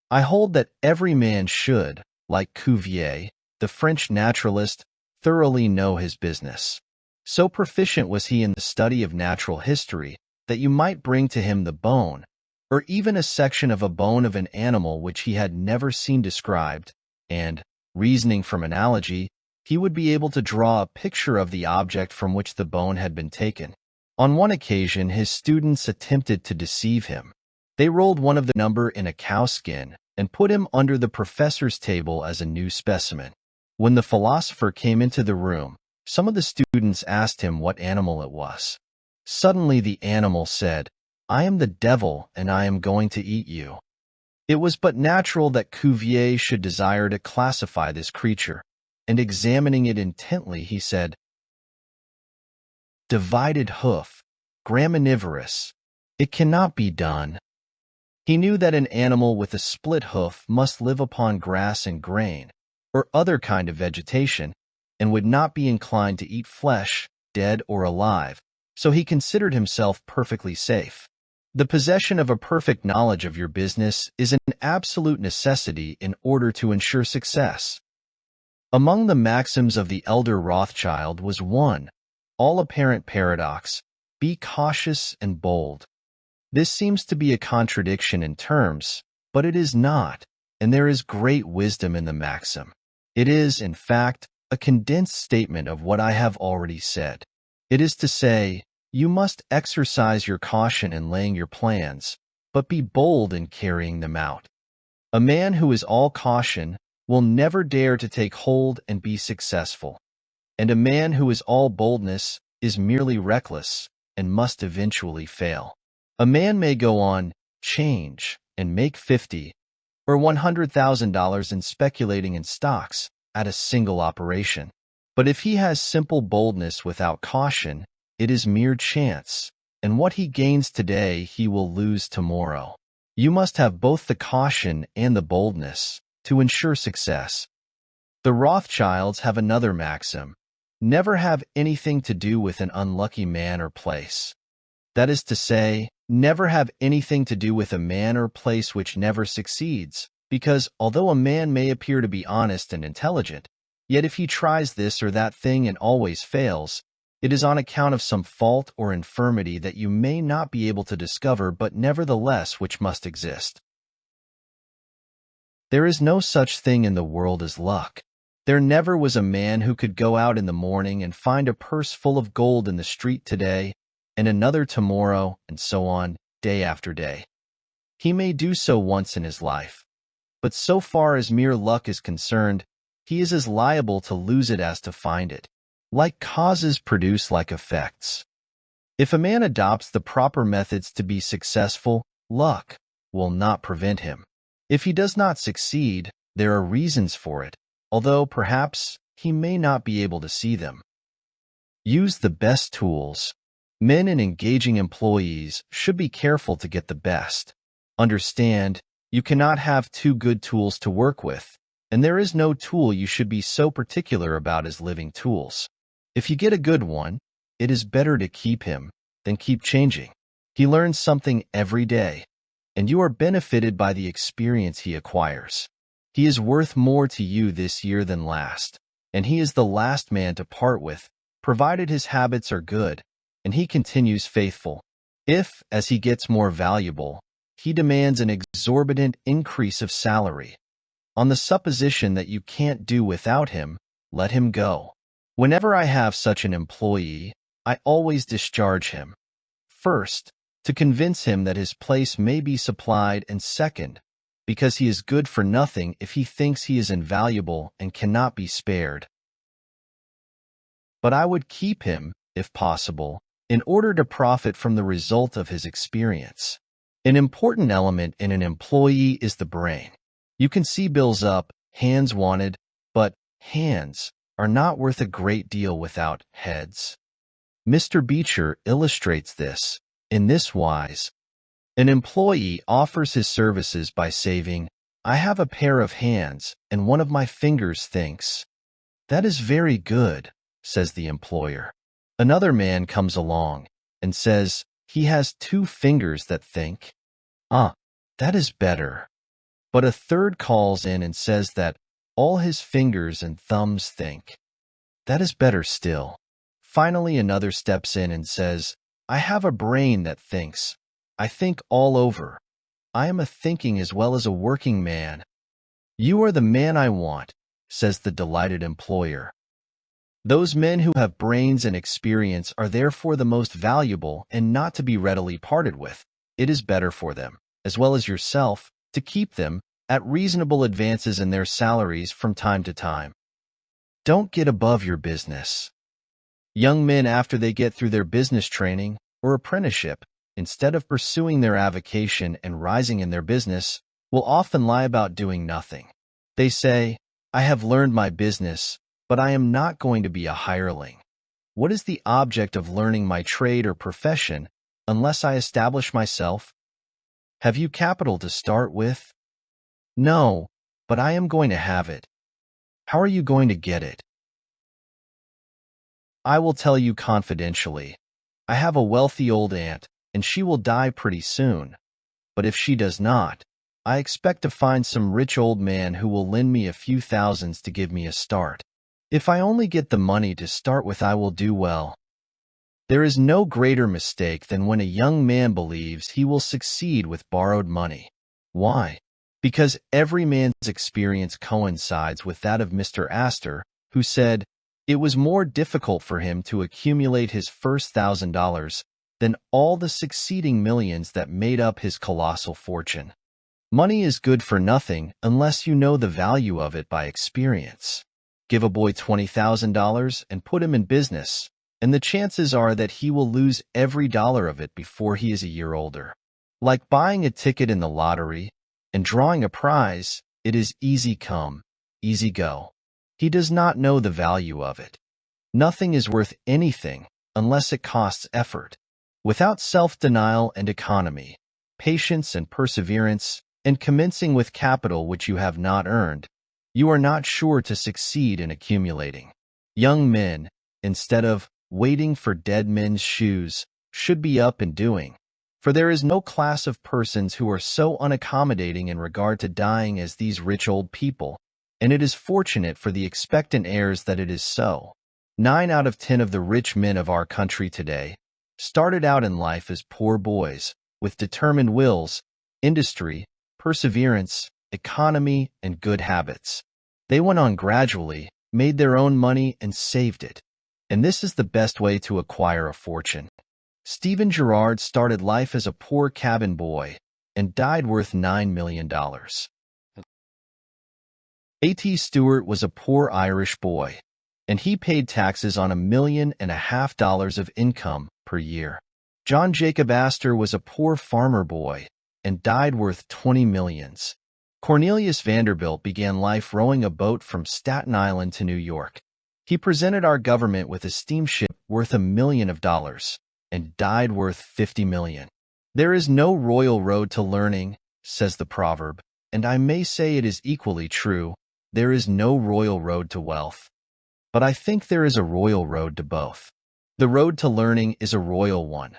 I hold that every man should, like Cuvier, the French naturalist, thoroughly know his business. So proficient was he in the study of natural history that you might bring to him the bone, or even a section of a bone of an animal which he had never seen described, and, reasoning from analogy, he would be able to draw a picture of the object from which the bone had been taken. On one occasion, his students attempted to deceive him. They rolled one of the number in a cowskin and put him under the professor's table as a new specimen. When the philosopher came into the room, some of the students asked him what animal it was. Suddenly the animal said, "I am the devil, and I am going to eat you." It was but natural that Cuvier should desire to classify this creature, and examining it intently, he said, "Divided hoof, graminivorous. It cannot be done." He knew that an animal with a split hoof must live upon grass and grain, or other kind of vegetation, and would not be inclined to eat flesh, dead or alive, so he considered himself perfectly safe. The possession of a perfect knowledge of your business is an absolute necessity in order to ensure success. Among the maxims of the elder Rothschild was one, all-apparent paradox: be cautious and bold. This seems to be a contradiction in terms, but it is not, and there is great wisdom in the maxim. It is, in fact, a condensed statement of what I have already said. It is to say, you must exercise your caution in laying your plans, but be bold in carrying them out. A man who is all caution will never dare to take hold and be successful, and a man who is all boldness is merely reckless and must eventually fail. A man may go on, change, and make $50,000 or $100,000 in speculating in stocks at a single operation. But if he has simple boldness without caution, it is mere chance, and what he gains today he will lose tomorrow. You must have both the caution and the boldness to ensure success. The Rothschilds have another maxim: never have anything to do with an unlucky man or place. That is to say, never have anything to do with a man or place which never succeeds, because although a man may appear to be honest and intelligent, yet if he tries this or that thing and always fails, it is on account of some fault or infirmity that you may not be able to discover, but nevertheless which must exist. There is no such thing in the world as luck. There never was a man who could go out in the morning and find a purse full of gold in the street today, and another tomorrow, and so on, day after day. He may do so once in his life, but so far as mere luck is concerned, he is as liable to lose it as to find it. Like causes produce like effects. If a man adopts the proper methods to be successful, luck will not prevent him. If he does not succeed, there are reasons for it, although perhaps he may not be able to see them. Use the best tools. Men and engaging employees should be careful to get the best. Understand, you cannot have two good tools to work with, and there is no tool you should be so particular about as living tools. If you get a good one, it is better to keep him than keep changing. He learns something every day, and you are benefited by the experience he acquires. He is worth more to you this year than last, and he is the last man to part with, provided his habits are good, and he continues faithful. If, as he gets more valuable, he demands an exorbitant increase of salary, on the supposition that you can't do without him, let him go. Whenever I have such an employee, I always discharge him. First, to convince him that his place may be supplied, and second, because he is good for nothing if he thinks he is invaluable and cannot be spared. But I would keep him, if possible, in order to profit from the result of his experience. An important element in an employee is the brain. You can see bills up, hands wanted, but hands are not worth a great deal without heads. Mr. Beecher illustrates this in this wise. An employee offers his services by saying, "I have a pair of hands, and one of my fingers thinks." "That is very good," says the employer. Another man comes along and says, "He has two fingers that think." "Ah, that is better." But a third calls in and says that all his fingers and thumbs think. "That is better still." Finally, another steps in and says, "I have a brain that thinks. I think all over. I am a thinking as well as a working man." "You are the man I want," says the delighted employer. Those men who have brains and experience are therefore the most valuable and not to be readily parted with. It is better for them, as well as yourself, to keep them at reasonable advances in their salaries from time to time. Don't get above your business. Young men, after they get through their business training or apprenticeship, instead of pursuing their avocation and rising in their business, will often lie about doing nothing. They say, "I have learned my business, but I am not going to be a hireling. What is the object of learning my trade or profession unless I establish myself?" Have you capital to start with? No, but I am going to have it. How are you going to get it? I will tell you confidentially. I have a wealthy old aunt, and she will die pretty soon. But if she does not, I expect to find some rich old man who will lend me a few thousands to give me a start. If I only get the money to start with, I will do well. There is no greater mistake than when a young man believes he will succeed with borrowed money. Why? Because every man's experience coincides with that of Mr. Astor, who said, it was more difficult for him to accumulate his first $1,000 than all the succeeding millions that made up his colossal fortune. Money is good for nothing unless you know the value of it by experience. Give a boy $20,000 and put him in business, and the chances are that he will lose every dollar of it before he is a year older. Like buying a ticket in the lottery and drawing a prize, it is easy come, easy go. He does not know the value of it. Nothing is worth anything unless it costs effort. Without self-denial and economy, patience and perseverance, and commencing with capital which you have not earned, you are not sure to succeed in accumulating. Young men, instead of waiting for dead men's shoes, should be up and doing. For there is no class of persons who are so unaccommodating in regard to dying as these rich old people, and it is fortunate for the expectant heirs that it is so. 9 out of 10 of the rich men of our country today started out in life as poor boys, with determined wills, industry, perseverance, economy, and good habits. They went on gradually, made their own money, and saved it. And this is the best way to acquire a fortune. Stephen Girard started life as a poor cabin boy and died worth $9 million. A.T. Stewart was a poor Irish boy, and he paid taxes on $1.5 million of income per year. John Jacob Astor was a poor farmer boy and died worth 20 millions. Cornelius Vanderbilt began life rowing a boat from Staten Island to New York. He presented our government with a steamship worth $1 million and died worth 50 million. There is no royal road to learning, says the proverb, and I may say it is equally true. There is no royal road to wealth. But I think there is a royal road to both. The road to learning is a royal one.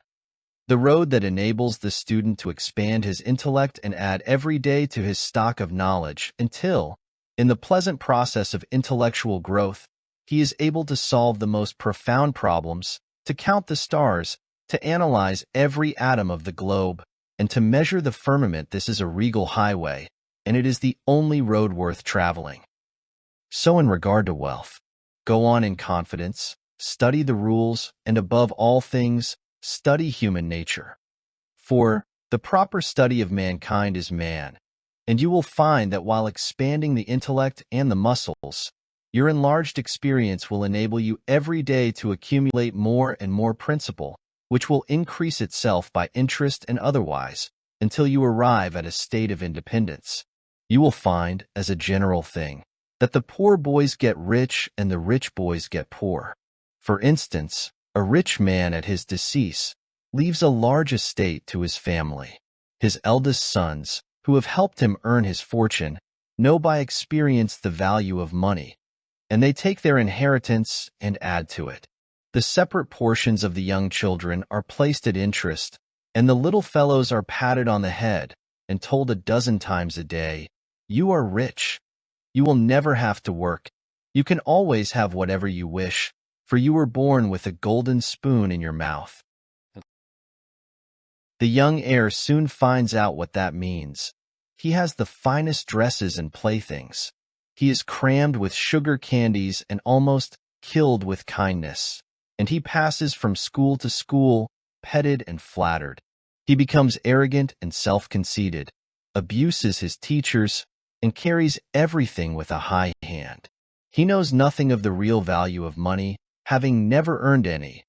the road that enables the student to expand his intellect and add every day to his stock of knowledge until, in the pleasant process of intellectual growth, he is able to solve the most profound problems, to count the stars, to analyze every atom of the globe, and to measure the firmament. This is a regal highway, and it is the only road worth traveling. So in regard to wealth, go on in confidence, study the rules, and above all things, study human nature. For the proper study of mankind is man, and you will find that while expanding the intellect and the muscles, your enlarged experience will enable you every day to accumulate more and more principle, which will increase itself by interest and otherwise, until you arrive at a state of independence. You will find, as a general thing, that the poor boys get rich and the rich boys get poor. For instance, a rich man at his decease leaves a large estate to his family. His eldest sons, who have helped him earn his fortune, know by experience the value of money, and they take their inheritance and add to it. The separate portions of the young children are placed at interest, and the little fellows are patted on the head and told a dozen times a day, "You are rich. You will never have to work. You can always have whatever you wish, for you were born with a golden spoon in your mouth." The young heir soon finds out what that means. He has the finest dresses and playthings. He is crammed with sugar candies and almost killed with kindness. And he passes from school to school, petted and flattered. He becomes arrogant and self-conceited, abuses his teachers, and carries everything with a high hand. He knows nothing of the real value of money, having never earned any,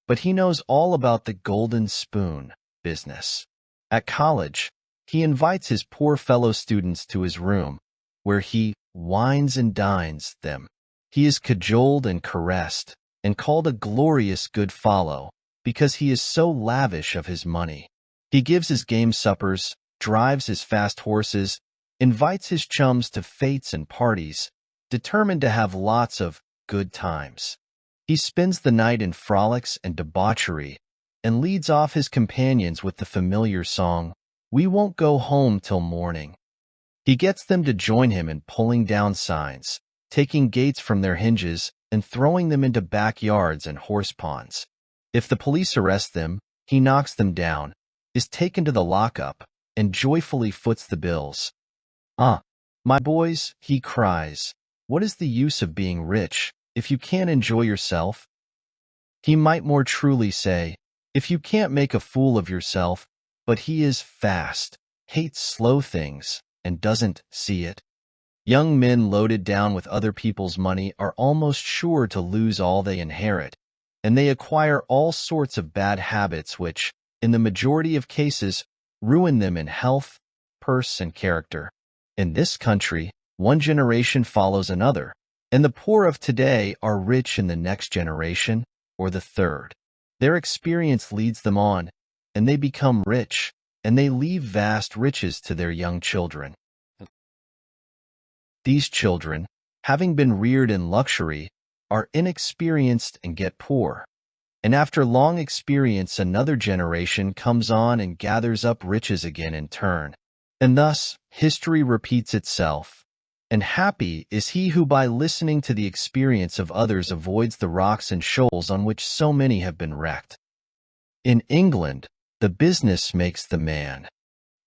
but he knows all about the golden spoon business. At college, he invites his poor fellow students to his room, where he wines and dines them. He is cajoled and caressed, and called a glorious good fellow, because he is so lavish of his money. He gives his game suppers, drives his fast horses, invites his chums to fetes and parties, determined to have lots of good times. He spends the night in frolics and debauchery, and leads off his companions with the familiar song, "We won't go home till morning." He gets them to join him in pulling down signs, taking gates from their hinges, and throwing them into backyards and horse ponds. If the police arrest them, he knocks them down, is taken to the lockup, and joyfully foots the bills. "Ah, my boys," he cries, "what is the use of being rich if you can't enjoy yourself?" He might more truly say, if you can't make a fool of yourself, but he is fast, hates slow things, and doesn't see it. Young men loaded down with other people's money are almost sure to lose all they inherit, and they acquire all sorts of bad habits which, in the majority of cases, ruin them in health, purse, and character. In this country, one generation follows another, and the poor of today are rich in the next generation or the third. Their experience leads them on, and they become rich, and they leave vast riches to their young children. These children, having been reared in luxury, are inexperienced and get poor. And after long experience, another generation comes on and gathers up riches again in turn. And thus, history repeats itself. And happy is he who by listening to the experience of others avoids the rocks and shoals on which so many have been wrecked. In England, the business makes the man.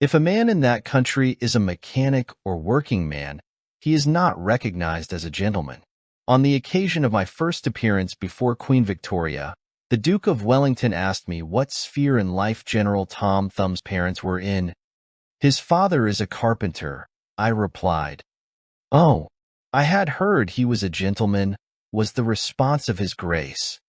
If a man in that country is a mechanic or working man, he is not recognized as a gentleman. On the occasion of my first appearance before Queen Victoria, the Duke of Wellington asked me what sphere in life General Tom Thumb's parents were in. "His father is a carpenter," I replied. "Oh, I had heard he was a gentleman," was the response of his grace.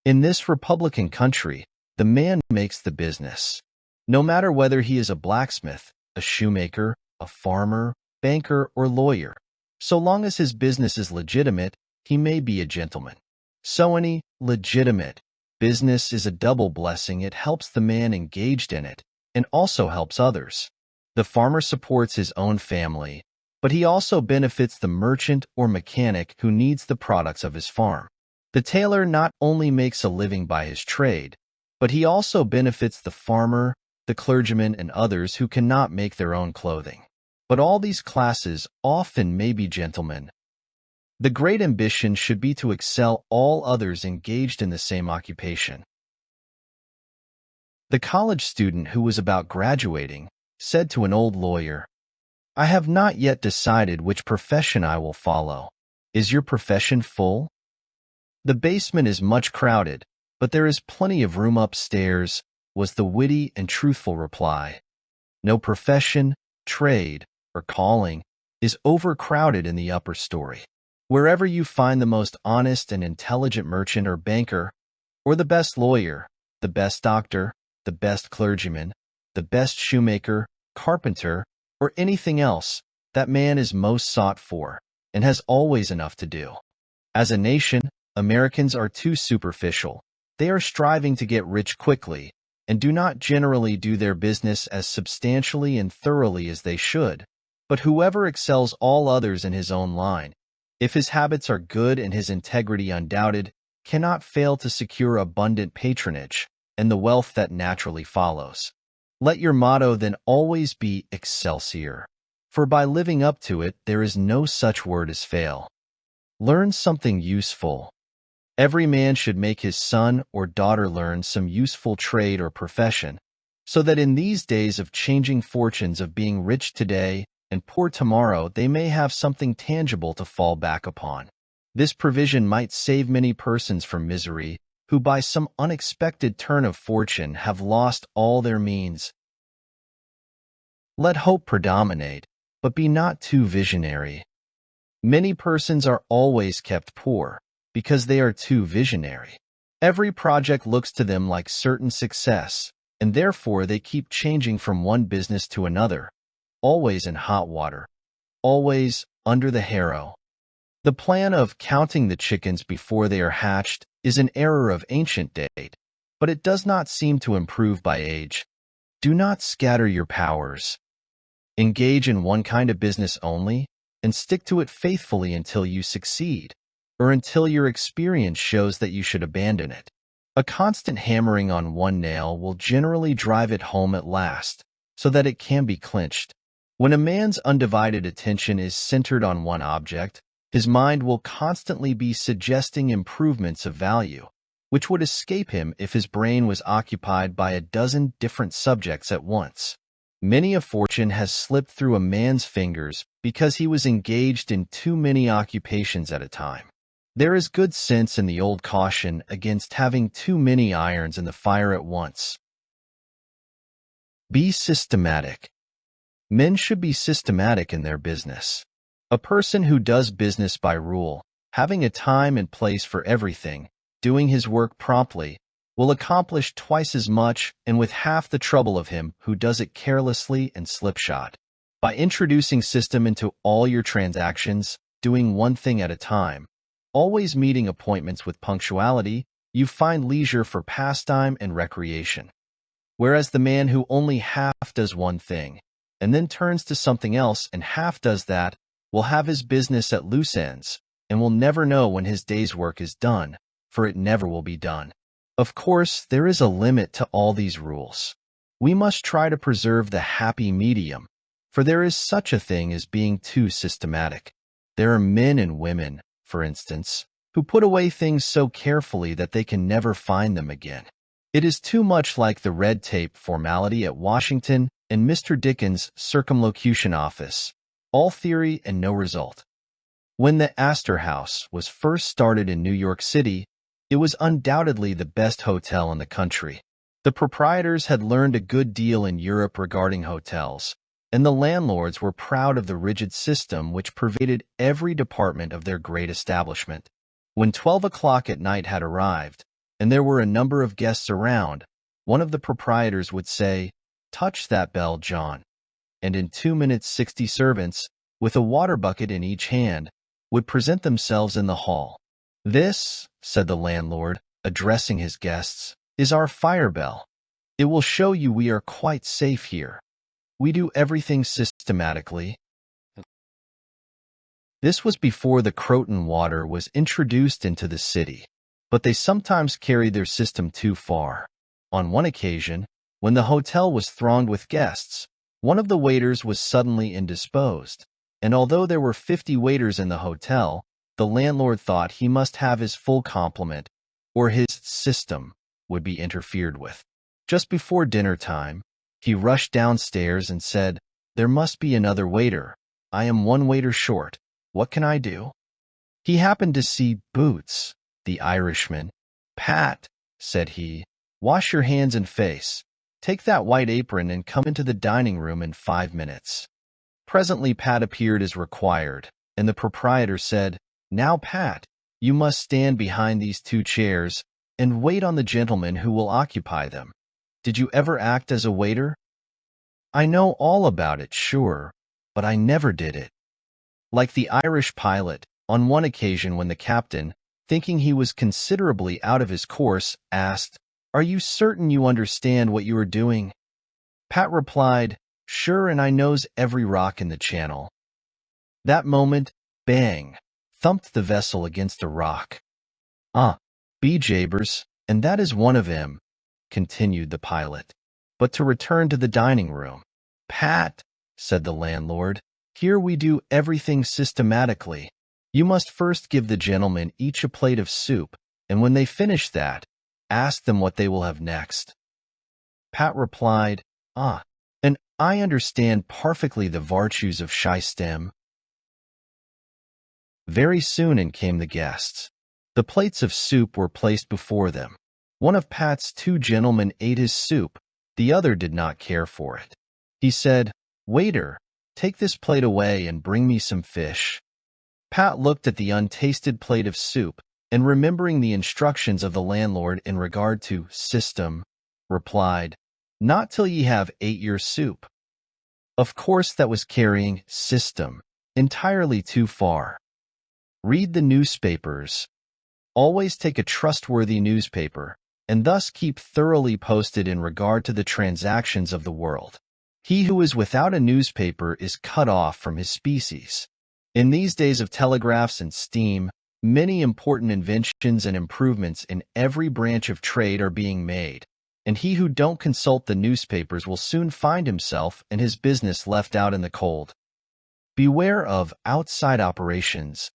In this republican country, the man makes the business. No matter whether he is a blacksmith, a shoemaker, a farmer, banker, or lawyer, so long as his business is legitimate, he may be a gentleman. So any legitimate business is a double blessing. It helps the man engaged in it, and also helps others. The farmer supports his own family, but he also benefits the merchant or mechanic who needs the products of his farm. The tailor not only makes a living by his trade, But he also benefits the farmer, the clergyman, and others who cannot make their own clothing. But all these classes often may be gentlemen. The great ambition should be to excel all others engaged in the same occupation. The college student who was about graduating said to an old lawyer, "I have not yet decided which profession I will follow. Is your profession full?" "The basement is much crowded, but there is plenty of room upstairs," was the witty and truthful reply. No profession, trade, or calling is overcrowded in the upper story. Wherever you find the most honest and intelligent merchant or banker, or the best lawyer, the best doctor, the best clergyman, the best shoemaker, carpenter, or anything else, that man is most sought for and has always enough to do. As a nation, Americans are too superficial. They are striving to get rich quickly and do not generally do their business as substantially and thoroughly as they should. But whoever excels all others in his own line, if his habits are good and his integrity undoubted, cannot fail to secure abundant patronage and the wealth that naturally follows. Let your motto then always be Excelsior, for by living up to it there is no such word as fail. Learn something useful. Every man should make his son or daughter learn some useful trade or profession, so that in these days of changing fortunes, of being rich today and poor tomorrow, they may have something tangible to fall back upon. This provision might save many persons from misery, who by some unexpected turn of fortune have lost all their means. Let hope predominate, but be not too visionary. Many persons are always kept poor because they are too visionary. Every project looks to them like certain success, and therefore they keep changing from one business to another, always in hot water, always under the harrow. The plan of counting the chickens before they are hatched is an error of ancient date, but it does not seem to improve by age. Do not scatter your powers. Engage in one kind of business only, and stick to it faithfully until you succeed, or until your experience shows that you should abandon it. A constant hammering on one nail will generally drive it home at last, so that it can be clinched. When a man's undivided attention is centered on one object, his mind will constantly be suggesting improvements of value, which would escape him if his brain was occupied by a dozen different subjects at once. Many a fortune has slipped through a man's fingers because he was engaged in too many occupations at a time. There is good sense in the old caution against having too many irons in the fire at once. Be systematic. Men should be systematic in their business. A person who does business by rule, having a time and place for everything, doing his work promptly, will accomplish twice as much and with half the trouble of him who does it carelessly and slipshod. By introducing system into all your transactions, doing one thing at a time, always meeting appointments with punctuality, you find leisure for pastime and recreation. Whereas the man who only half does one thing, and then turns to something else and half does that, will have his business at loose ends, and will never know when his day's work is done, for it never will be done. Of course, there is a limit to all these rules. We must try to preserve the happy medium, for there is such a thing as being too systematic. There are men and women, for instance, who put away things so carefully that they can never find them again. It is too much like the red tape formality at Washington and Mr. Dickens' circumlocution office, all theory and no result. When the Astor House was first started in New York City, it was undoubtedly the best hotel in the country. The proprietors had learned a good deal in Europe regarding hotels, and the landlords were proud of the rigid system which pervaded every department of their great establishment. When 12 o'clock at night had arrived, and there were a number of guests around, one of the proprietors would say, "Touch that bell, John," and in 2 minutes 60 servants, with a water bucket in each hand, would present themselves in the hall. "This," said the landlord, addressing his guests, "is our fire bell. It will show you we are quite safe here. We do everything systematically." This was before the Croton water was introduced into the city, but they sometimes carried their system too far. On one occasion, when the hotel was thronged with guests, one of the waiters was suddenly indisposed, and although there were 50 waiters in the hotel, the landlord thought he must have his full complement, or his system would be interfered with. Just before dinner time, he rushed downstairs and said, "There must be another waiter. I am one waiter short. What can I do?" He happened to see Boots, the Irishman. "Pat," said he, "wash your hands and face. Take that white apron and come into the dining room in 5 minutes." Presently Pat appeared as required, and the proprietor said, "Now, Pat, you must stand behind these 2 chairs and wait on the gentleman who will occupy them. Did you ever act as a waiter?" "I know all about it, sure, but I never did it." Like the Irish pilot, on one occasion when the captain, thinking he was considerably out of his course, asked, "Are you certain you understand what you are doing?" Pat replied, "Sure, and I knows every rock in the channel." That moment, bang, thumped the vessel against a rock. "Be jabers, and that is one of 'em," continued the pilot. But to return to the dining room. "Pat," said the landlord, "here we do everything systematically. You must first give the gentlemen each a plate of soup, and when they finish that, ask them what they will have next." Pat replied, "And I understand perfectly the virtues of system." Very soon in came the guests. The plates of soup were placed before them. One of Pat's 2 gentlemen ate his soup, the other did not care for it. He said, "Waiter, take this plate away and bring me some fish." Pat looked at the untasted plate of soup, and remembering the instructions of the landlord in regard to system, replied, "Not till ye have ate your soup." Of course that was carrying system entirely too far. Read the newspapers. Always take a trustworthy newspaper, and thus keep thoroughly posted in regard to the transactions of the world. He who is without a newspaper is cut off from his species. In these days of telegraphs and steam, many important inventions and improvements in every branch of trade are being made, and he who don't consult the newspapers will soon find himself and his business left out in the cold. Beware of outside operations.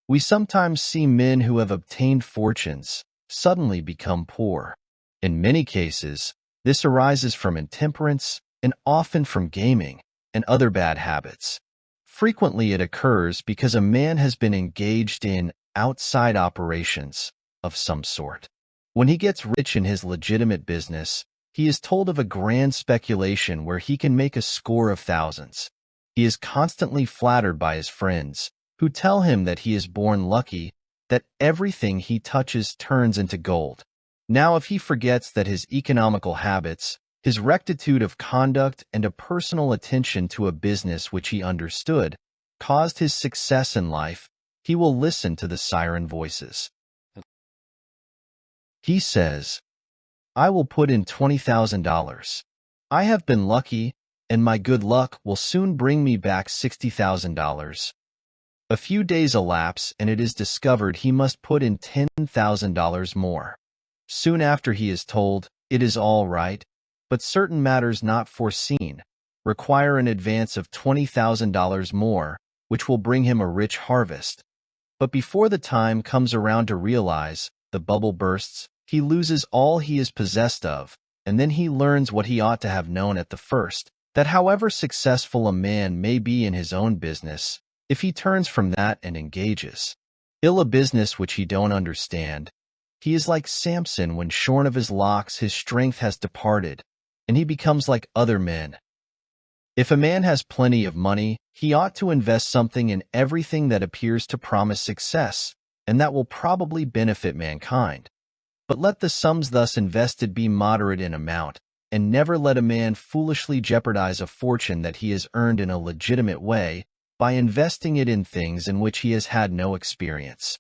We sometimes see men who have obtained fortunes suddenly become poor. In many cases, this arises from intemperance and often from gaming and other bad habits. Frequently it occurs because a man has been engaged in outside operations of some sort. When he gets rich in his legitimate business, he is told of a grand speculation where he can make a score of thousands. He is constantly flattered by his friends, who tell him that he is born lucky, that everything he touches turns into gold. Now if he forgets that his economical habits, his rectitude of conduct, and a personal attention to a business which he understood, caused his success in life, he will listen to the siren voices. He says, "I will put in $20,000. I have been lucky, and my good luck will soon bring me back $60,000. A few days elapse, and it is discovered he must put in $10,000 more. Soon after he is told, it is all right, but certain matters not foreseen require an advance of $20,000 more, which will bring him a rich harvest. But before the time comes around to realize, the bubble bursts, he loses all he is possessed of, and then he learns what he ought to have known at the first, that however successful a man may be in his own business, if he turns from that and engages a business which he don't understand, he is like Samson when shorn of his locks his strength has departed, and he becomes like other men. If a man has plenty of money, he ought to invest something in everything that appears to promise success, and that will probably benefit mankind. But let the sums thus invested be moderate in amount, and never let a man foolishly jeopardize a fortune that he has earned in a legitimate way by investing it in things in which he has had no experience.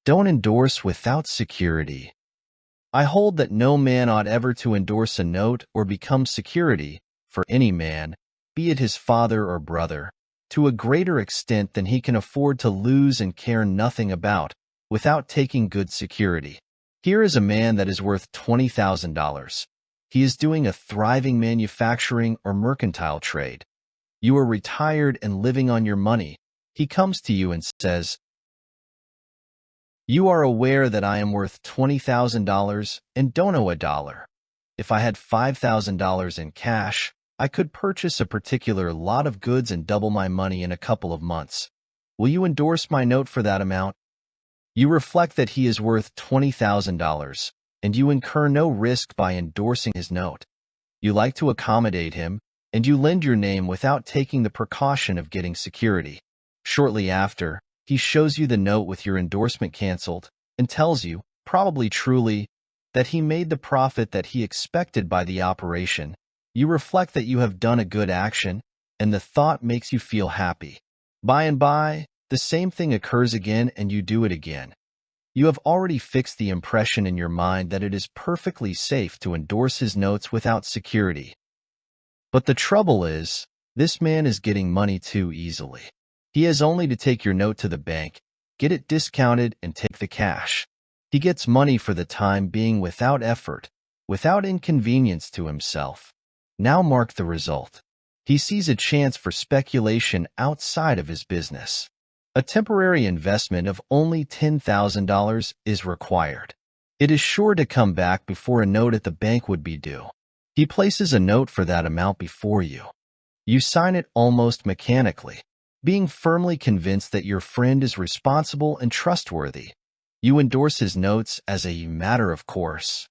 Don't endorse without security. I hold that no man ought ever to endorse a note or become security for any man, be it his father or brother, to a greater extent than he can afford to lose and care nothing about, without taking good security. Here is a man that is worth $20,000. He is doing a thriving manufacturing or mercantile trade. You are retired and living on your money. He comes to you and says, "You are aware that I am worth $20,000 and don't owe a dollar. If I had $5,000 in cash, I could purchase a particular lot of goods and double my money in a couple of months. Will you endorse my note for that amount?" You reflect that he is worth $20,000, and you incur no risk by endorsing his note. You like to accommodate him, and you lend your name without taking the precaution of getting security. Shortly after, he shows you the note with your endorsement canceled and tells you, probably truly, that he made the profit that he expected by the operation. You reflect that you have done a good action, and the thought makes you feel happy. By and by, the same thing occurs again and you do it again. You have already fixed the impression in your mind that it is perfectly safe to endorse his notes without security. But the trouble is, this man is getting money too easily. He has only to take your note to the bank, get it discounted, and take the cash. He gets money for the time being without effort, without inconvenience to himself. Now mark the result. He sees a chance for speculation outside of his business. A temporary investment of only $10,000 is required. It is sure to come back before a note at the bank would be due. He places a note for that amount before you. You sign it almost mechanically, being firmly convinced that your friend is responsible and trustworthy. You endorse his notes as a matter of course.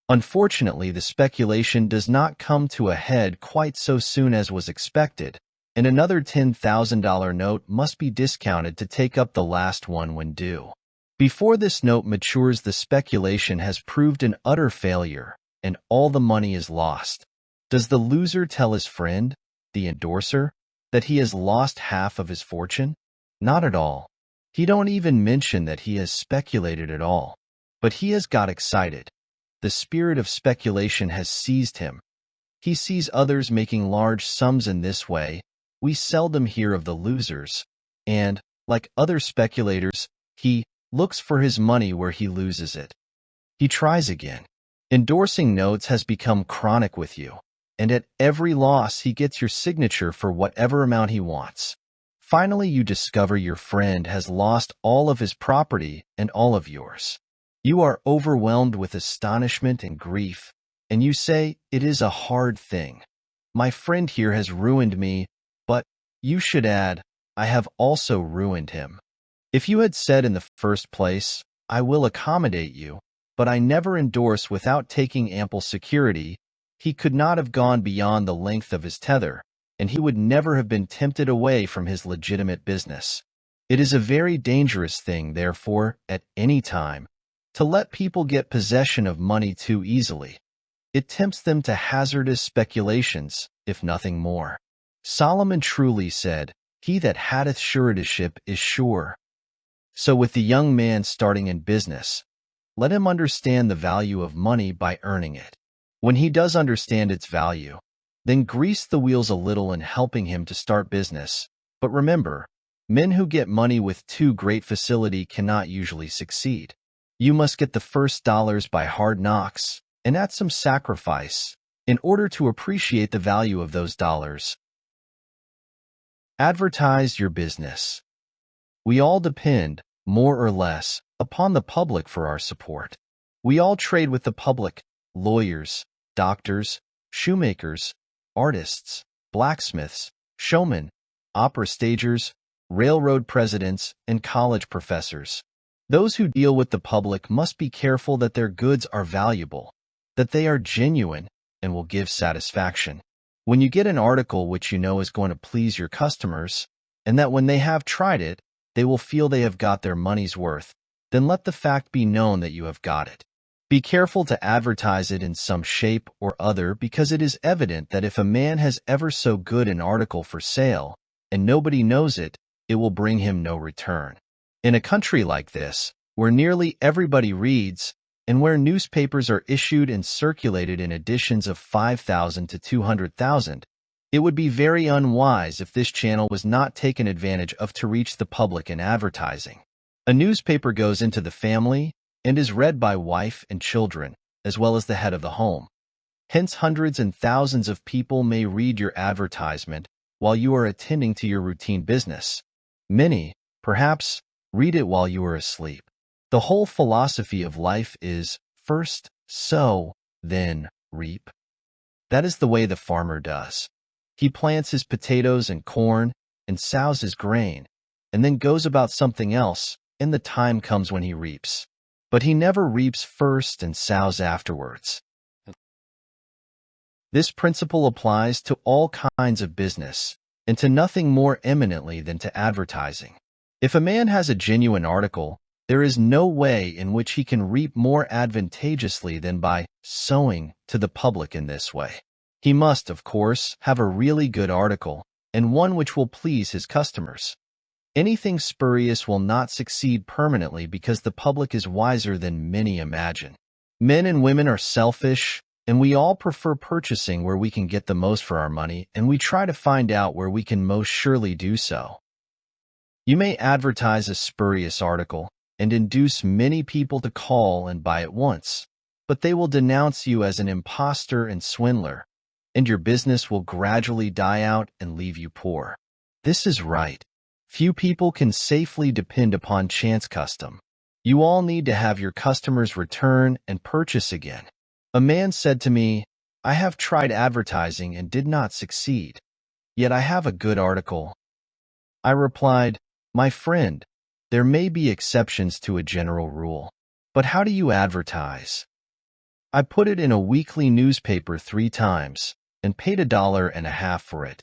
Unfortunately, the speculation does not come to a head quite so soon as was expected, and another $10,000 note must be discounted to take up the last one when due. Before this note matures, the speculation has proved an utter failure, and all the money is lost. Does the loser tell his friend, the endorser, that he has lost half of his fortune? Not at all. He don't even mention that he has speculated at all. But he has got excited. The spirit of speculation has seized him. He sees others making large sums in this way. We seldom hear of the losers, and, like other speculators, he looks for his money where he loses it. He tries again. Endorsing notes has become chronic with you, and at every loss he gets your signature for whatever amount he wants. Finally, you discover your friend has lost all of his property and all of yours. You are overwhelmed with astonishment and grief, and you say, "It is a hard thing. My friend here has ruined me," but you should add, "I have also ruined him." If you had said in the first place, "I will accommodate you, but I never endorse without taking ample security," he could not have gone beyond the length of his tether, and he would never have been tempted away from his legitimate business. It is a very dangerous thing, therefore, at any time, to let people get possession of money too easily. It tempts them to hazardous speculations, if nothing more. Solomon truly said, "He that hateth suretyship is sure." So with the young man starting in business, let him understand the value of money by earning it. When he does understand its value, then grease the wheels a little in helping him to start business. But remember, men who get money with too great facility cannot usually succeed. You must get the first dollars by hard knocks, and at some sacrifice, in order to appreciate the value of those dollars. Advertise your business. We all depend, more or less, upon the public for our support. We all trade with the public: lawyers, doctors, shoemakers, artists, blacksmiths, showmen, opera stagers, railroad presidents, and college professors. Those who deal with the public must be careful that their goods are valuable, that they are genuine, and will give satisfaction. When you get an article which you know is going to please your customers, and that when they have tried it, they will feel they have got their money's worth, then let the fact be known that you have got it. Be careful to advertise it in some shape or other, because it is evident that if a man has ever so good an article for sale, and nobody knows it, it will bring him no return. In a country like this, where nearly everybody reads, and where newspapers are issued and circulated in editions of 5,000 to 200,000, it would be very unwise if this channel was not taken advantage of to reach the public in advertising. A newspaper goes into the family, and is read by wife and children, as well as the head of the home. Hence, hundreds and thousands of people may read your advertisement while you are attending to your routine business. Many, perhaps, read it while you are asleep. The whole philosophy of life is first sow, then reap. That is the way the farmer does. He plants his potatoes and corn and sows his grain, and then goes about something else, and the time comes when he reaps. But he never reaps first and sows afterwards. This principle applies to all kinds of business, and to nothing more eminently than to advertising. If a man has a genuine article, there is no way in which he can reap more advantageously than by sowing to the public in this way. He must, of course, have a really good article, and one which will please his customers. Anything spurious will not succeed permanently because the public is wiser than many imagine. Men and women are selfish, and we all prefer purchasing where we can get the most for our money, and we try to find out where we can most surely do so. You may advertise a spurious article and induce many people to call and buy at once, but they will denounce you as an impostor and swindler, and your business will gradually die out and leave you poor. This is right. Few people can safely depend upon chance custom. You all need to have your customers return and purchase again. A man said to me, "I have tried advertising and did not succeed, yet I have a good article." I replied, "My friend, there may be exceptions to a general rule, but how do you advertise?" I put it in a weekly newspaper 3 times and paid $1.50 for it.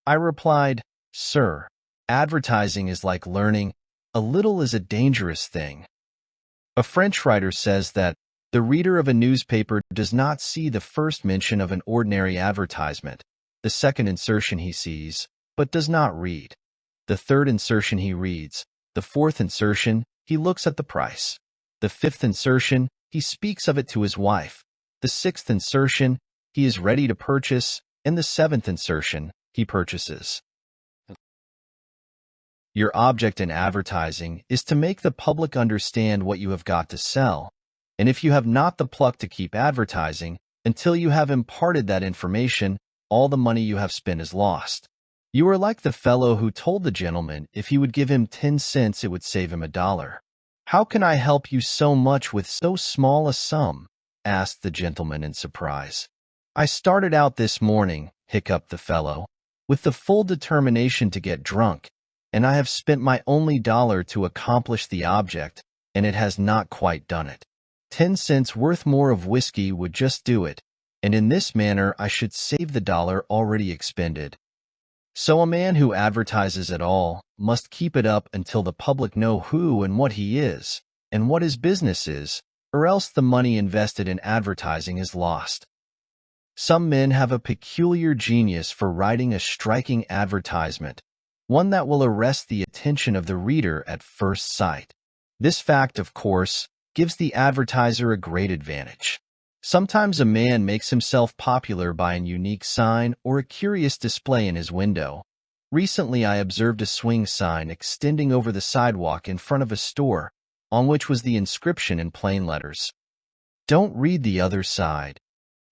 I replied, "Sir, advertising is like learning. A little is a dangerous thing." A French writer says that the reader of a newspaper does not see the first mention of an ordinary advertisement, the second insertion he sees, but does not read. The third insertion he reads, the fourth insertion, he looks at the price. The fifth insertion, he speaks of it to his wife. The sixth insertion, he is ready to purchase, and the seventh insertion, he purchases. Your object in advertising is to make the public understand what you have got to sell, and if you have not the pluck to keep advertising until you have imparted that information, all the money you have spent is lost. You are like the fellow who told the gentleman if he would give him 10 cents it would save him $1. "How can I help you so much with so small a sum?" asked the gentleman in surprise. "I started out this morning," hiccuped the fellow, "with the full determination to get drunk, and I have spent my only $1 to accomplish the object, and it has not quite done it. 10 cents worth more of whiskey would just do it, and in this manner I should save the $1 already expended." So a man who advertises at all must keep it up until the public know who and what he is, and what his business is, or else the money invested in advertising is lost. Some men have a peculiar genius for writing a striking advertisement, one that will arrest the attention of the reader at first sight. This fact, of course, gives the advertiser a great advantage. Sometimes a man makes himself popular by an unique sign or a curious display in his window. Recently, I observed a swing sign extending over the sidewalk in front of a store, on which was the inscription in plain letters, "Don't read the other side."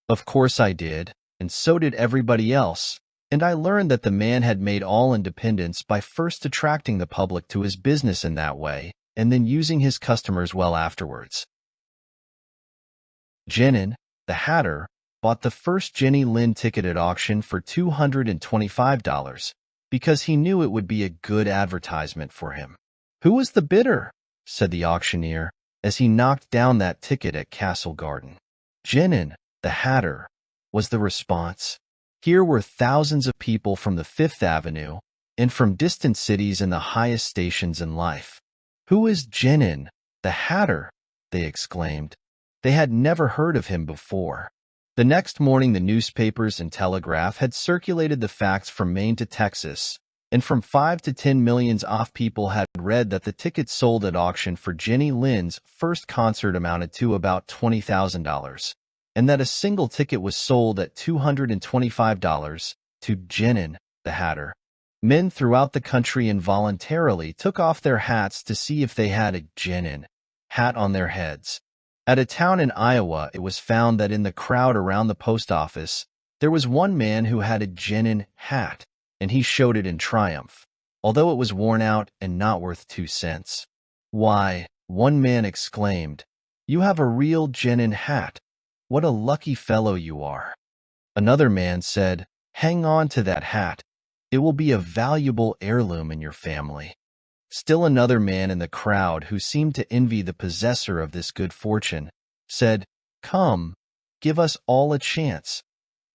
Of course I did, and so did everybody else, and I learned that the man had made all independence by first attracting the public to his business in that way, and then using his customers well afterwards. Genin, the hatter, bought the first Jenny Lind ticket at auction for $225 because he knew it would be a good advertisement for him. "Who was the bidder?" said the auctioneer as he knocked down that ticket at Castle Garden. "Genin, the hatter," was the response. Here were thousands of people from the Fifth Avenue and from distant cities in the highest stations in life. "Who is Genin, the hatter?" they exclaimed. They had never heard of him before. The next morning, the newspapers and telegraph had circulated the facts from Maine to Texas, and from 5 to 10 millions of people had read that the tickets sold at auction for Jenny Lind's first concert amounted to about $20,000, and that a single ticket was sold at $225 to Genin, the hatter. Men throughout the country involuntarily took off their hats to see if they had a Genin hat on their heads. At a town in Iowa, it was found that in the crowd around the post office, there was one man who had a genin hat, and he showed it in triumph, although it was worn out and not worth 2 cents. "Why," one man exclaimed, "you have a real genin hat. What a lucky fellow you are." Another man said, "Hang on to that hat. It will be a valuable heirloom in your family." Still another man in the crowd, who seemed to envy the possessor of this good fortune, said, "Come, give us all a chance.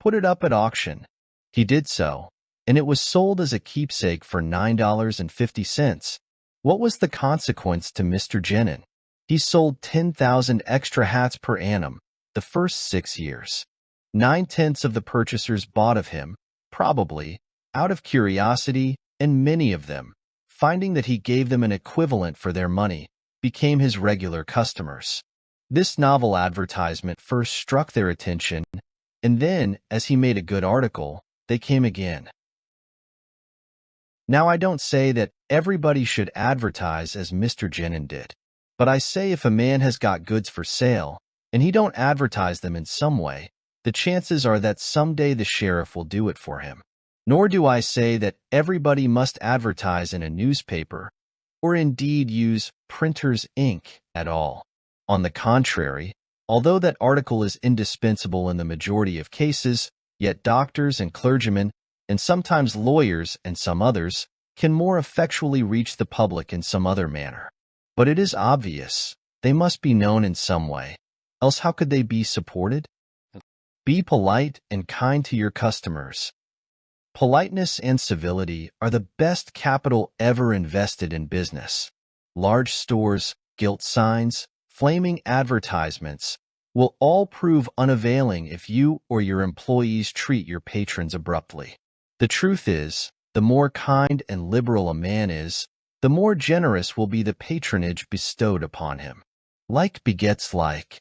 Put it up at auction." He did so, and it was sold as a keepsake for $9.50. What was the consequence to Mr. Genin? He sold 10,000 extra hats per annum the first 6 years. 9/10 of the purchasers bought of him, probably out of curiosity, and many of them, finding that he gave them an equivalent for their money, became his regular customers. This novel advertisement first struck their attention, and then, as he made a good article, they came again. Now, I don't say that everybody should advertise as Mr. Genin did, but I say if a man has got goods for sale, and he don't advertise them in some way, the chances are that someday the sheriff will do it for him. Nor do I say that everybody must advertise in a newspaper, or indeed use printer's ink at all. On the contrary, although that article is indispensable in the majority of cases, yet doctors and clergymen, and sometimes lawyers and some others, can more effectually reach the public in some other manner. But it is obvious, they must be known in some way, else how could they be supported? Be polite and kind to your customers. Politeness and civility are the best capital ever invested in business. Large stores, gilt signs, flaming advertisements will all prove unavailing if you or your employees treat your patrons abruptly. The truth is, the more kind and liberal a man is, the more generous will be the patronage bestowed upon him. Like begets like.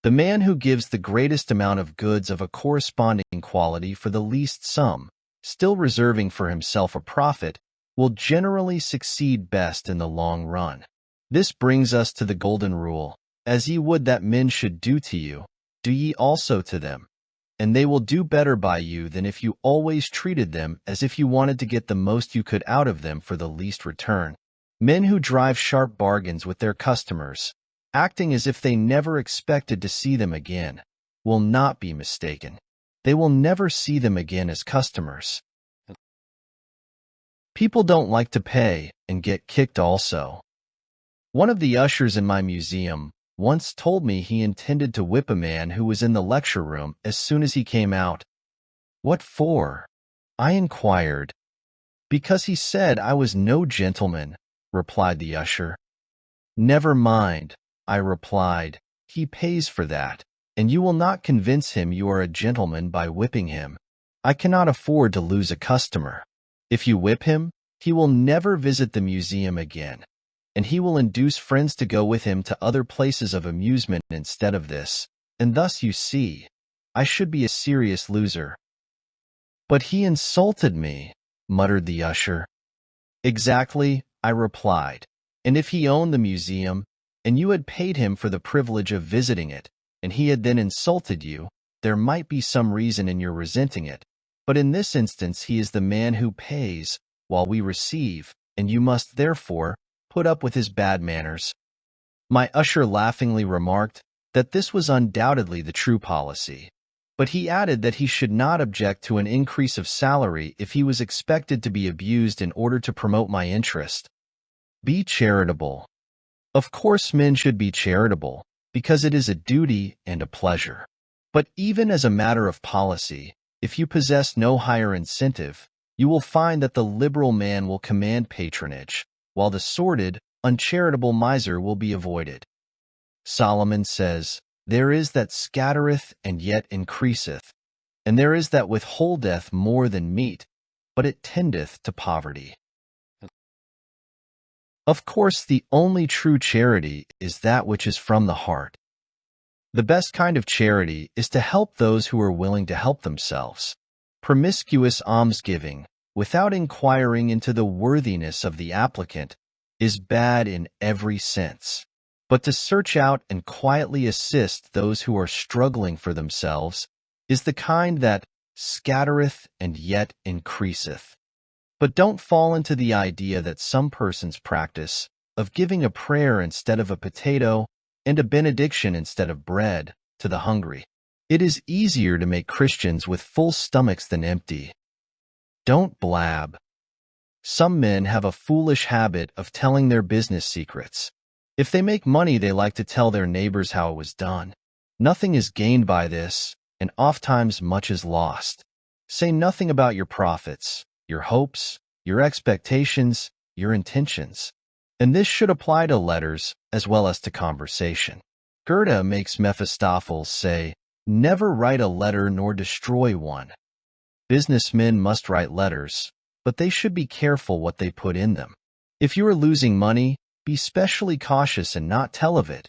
The man who gives the greatest amount of goods of a corresponding quality for the least sum, still reserving for himself a profit, will generally succeed best in the long run. This brings us to the golden rule: as ye would that men should do to you, do ye also to them. And they will do better by you than if you always treated them as if you wanted to get the most you could out of them for the least return. Men who drive sharp bargains with their customers, acting as if they never expected to see them again, will not be mistaken. They will never see them again as customers. People don't like to pay and get kicked also. One of the ushers in my museum once told me he intended to whip a man who was in the lecture room as soon as he came out. "What for?" I inquired. "Because he said I was no gentleman," replied the usher. "Never mind," I replied. "He pays for that, and you will not convince him you are a gentleman by whipping him. I cannot afford to lose a customer. If you whip him, he will never visit the museum again, and he will induce friends to go with him to other places of amusement instead of this, and thus you see, I should be a serious loser." "But he insulted me," muttered the usher. "Exactly," I replied, "and if he owned the museum, and you had paid him for the privilege of visiting it, and he had then insulted you, there might be some reason in your resenting it, but in this instance he is the man who pays, while we receive, and you must therefore put up with his bad manners." My usher laughingly remarked that this was undoubtedly the true policy, but he added that he should not object to an increase of salary if he was expected to be abused in order to promote my interest. Be charitable. Of course, men should be charitable, because it is a duty and a pleasure. But even as a matter of policy, if you possess no higher incentive, you will find that the liberal man will command patronage, while the sordid, uncharitable miser will be avoided. Solomon says, "There is that scattereth and yet increaseth, and there is that withholdeth more than meet, but it tendeth to poverty." Of course, the only true charity is that which is from the heart. The best kind of charity is to help those who are willing to help themselves. Promiscuous almsgiving, without inquiring into the worthiness of the applicant, is bad in every sense. But to search out and quietly assist those who are struggling for themselves is the kind that scattereth and yet increaseth. But don't fall into the idea that some persons practice of giving a prayer instead of a potato and a benediction instead of bread to the hungry. It is easier to make Christians with full stomachs than empty. Don't blab. Some men have a foolish habit of telling their business secrets. If they make money, they like to tell their neighbors how it was done. Nothing is gained by this, and oftentimes much is lost. Say nothing about your profits, your hopes, your expectations, your intentions. And this should apply to letters as well as to conversation. Goethe makes Mephistopheles say, "Never write a letter nor destroy one." Businessmen must write letters, but they should be careful what they put in them. If you are losing money, be specially cautious and not tell of it,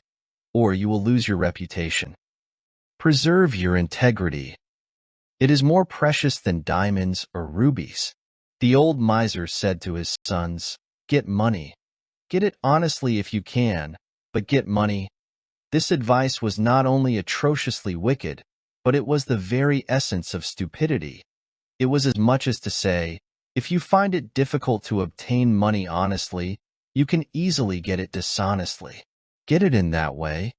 or you will lose your reputation. Preserve your integrity. It is more precious than diamonds or rubies. The old miser said to his sons, "Get money. Get it honestly if you can, but get money." This advice was not only atrociously wicked, but it was the very essence of stupidity. It was as much as to say, if you find it difficult to obtain money honestly, you can easily get it dishonestly. Get it in that way.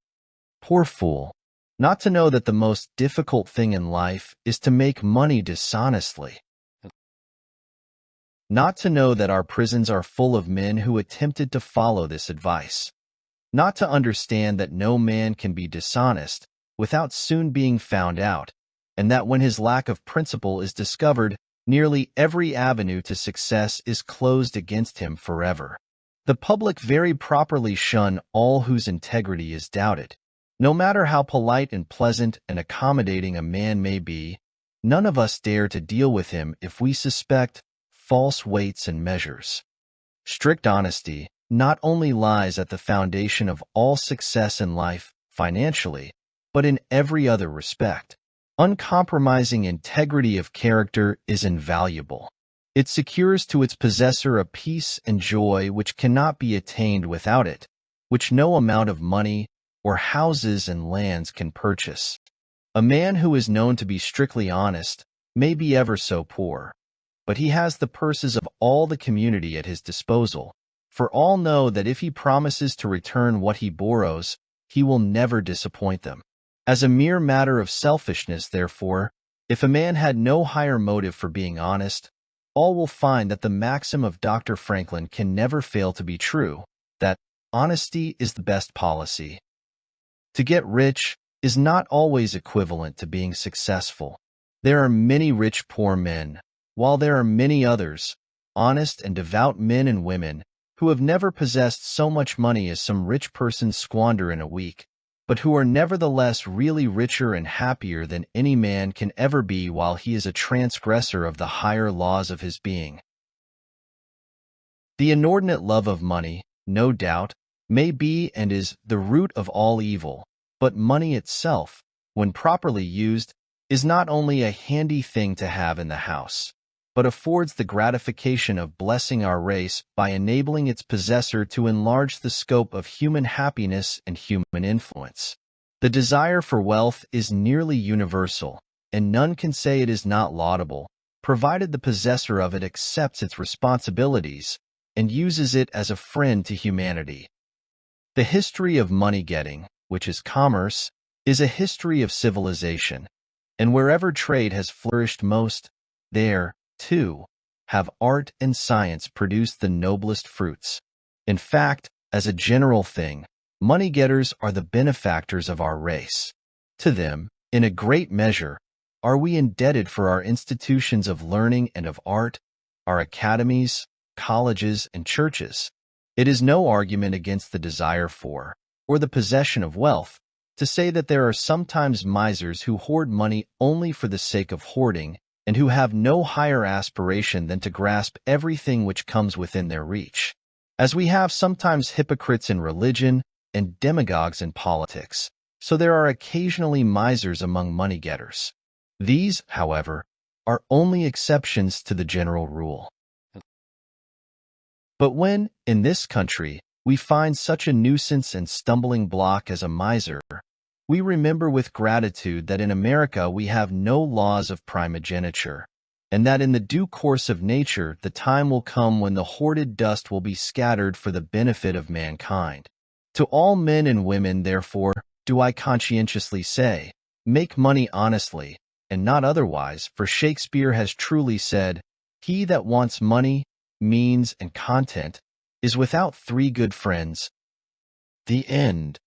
Poor fool. Not to know that the most difficult thing in life is to make money dishonestly. Not to know that our prisons are full of men who attempted to follow this advice. Not to understand that no man can be dishonest without soon being found out, and that when his lack of principle is discovered, nearly every avenue to success is closed against him forever. The public very properly shun all whose integrity is doubted. No matter how polite and pleasant and accommodating a man may be, none of us dare to deal with him if we suspect false weights and measures. Strict honesty not only lies at the foundation of all success in life, financially, but in every other respect. Uncompromising integrity of character is invaluable. It secures to its possessor a peace and joy which cannot be attained without it, which no amount of money or houses and lands can purchase. A man who is known to be strictly honest may be ever so poor, but he has the purses of all the community at his disposal, for all know that if he promises to return what he borrows, he will never disappoint them. As a mere matter of selfishness, therefore, if a man had no higher motive for being honest, all will find that the maxim of Dr. Franklin can never fail to be true, that honesty is the best policy. To get rich is not always equivalent to being successful. There are many rich poor men, while there are many others, honest and devout men and women, who have never possessed so much money as some rich persons squander in a week, but who are nevertheless really richer and happier than any man can ever be while he is a transgressor of the higher laws of his being. The inordinate love of money, no doubt, may be and is the root of all evil, but money itself, when properly used, is not only a handy thing to have in the house, but affords the gratification of blessing our race by enabling its possessor to enlarge the scope of human happiness and human influence. The desire for wealth is nearly universal, and none can say it is not laudable, provided the possessor of it accepts its responsibilities and uses it as a friend to humanity. The history of money-getting, which is commerce, is a history of civilization, and wherever trade has flourished most, there, too, have art and science produced the noblest fruits. In fact, as a general thing, money-getters are the benefactors of our race. To them, in a great measure, are we indebted for our institutions of learning and of art, our academies, colleges, and churches. It is no argument against the desire for, or the possession of wealth, to say that there are sometimes misers who hoard money only for the sake of hoarding, and who have no higher aspiration than to grasp everything which comes within their reach. As we have sometimes hypocrites in religion and demagogues in politics, so there are occasionally misers among money-getters. These, however, are only exceptions to the general rule. But when, in this country, we find such a nuisance and stumbling block as a miser, we remember with gratitude that in America we have no laws of primogeniture, and that in the due course of nature the time will come when the hoarded dust will be scattered for the benefit of mankind. To all men and women, therefore, do I conscientiously say, make money honestly, and not otherwise, for Shakespeare has truly said, "He that wants money, means, and content is without three good friends." The end.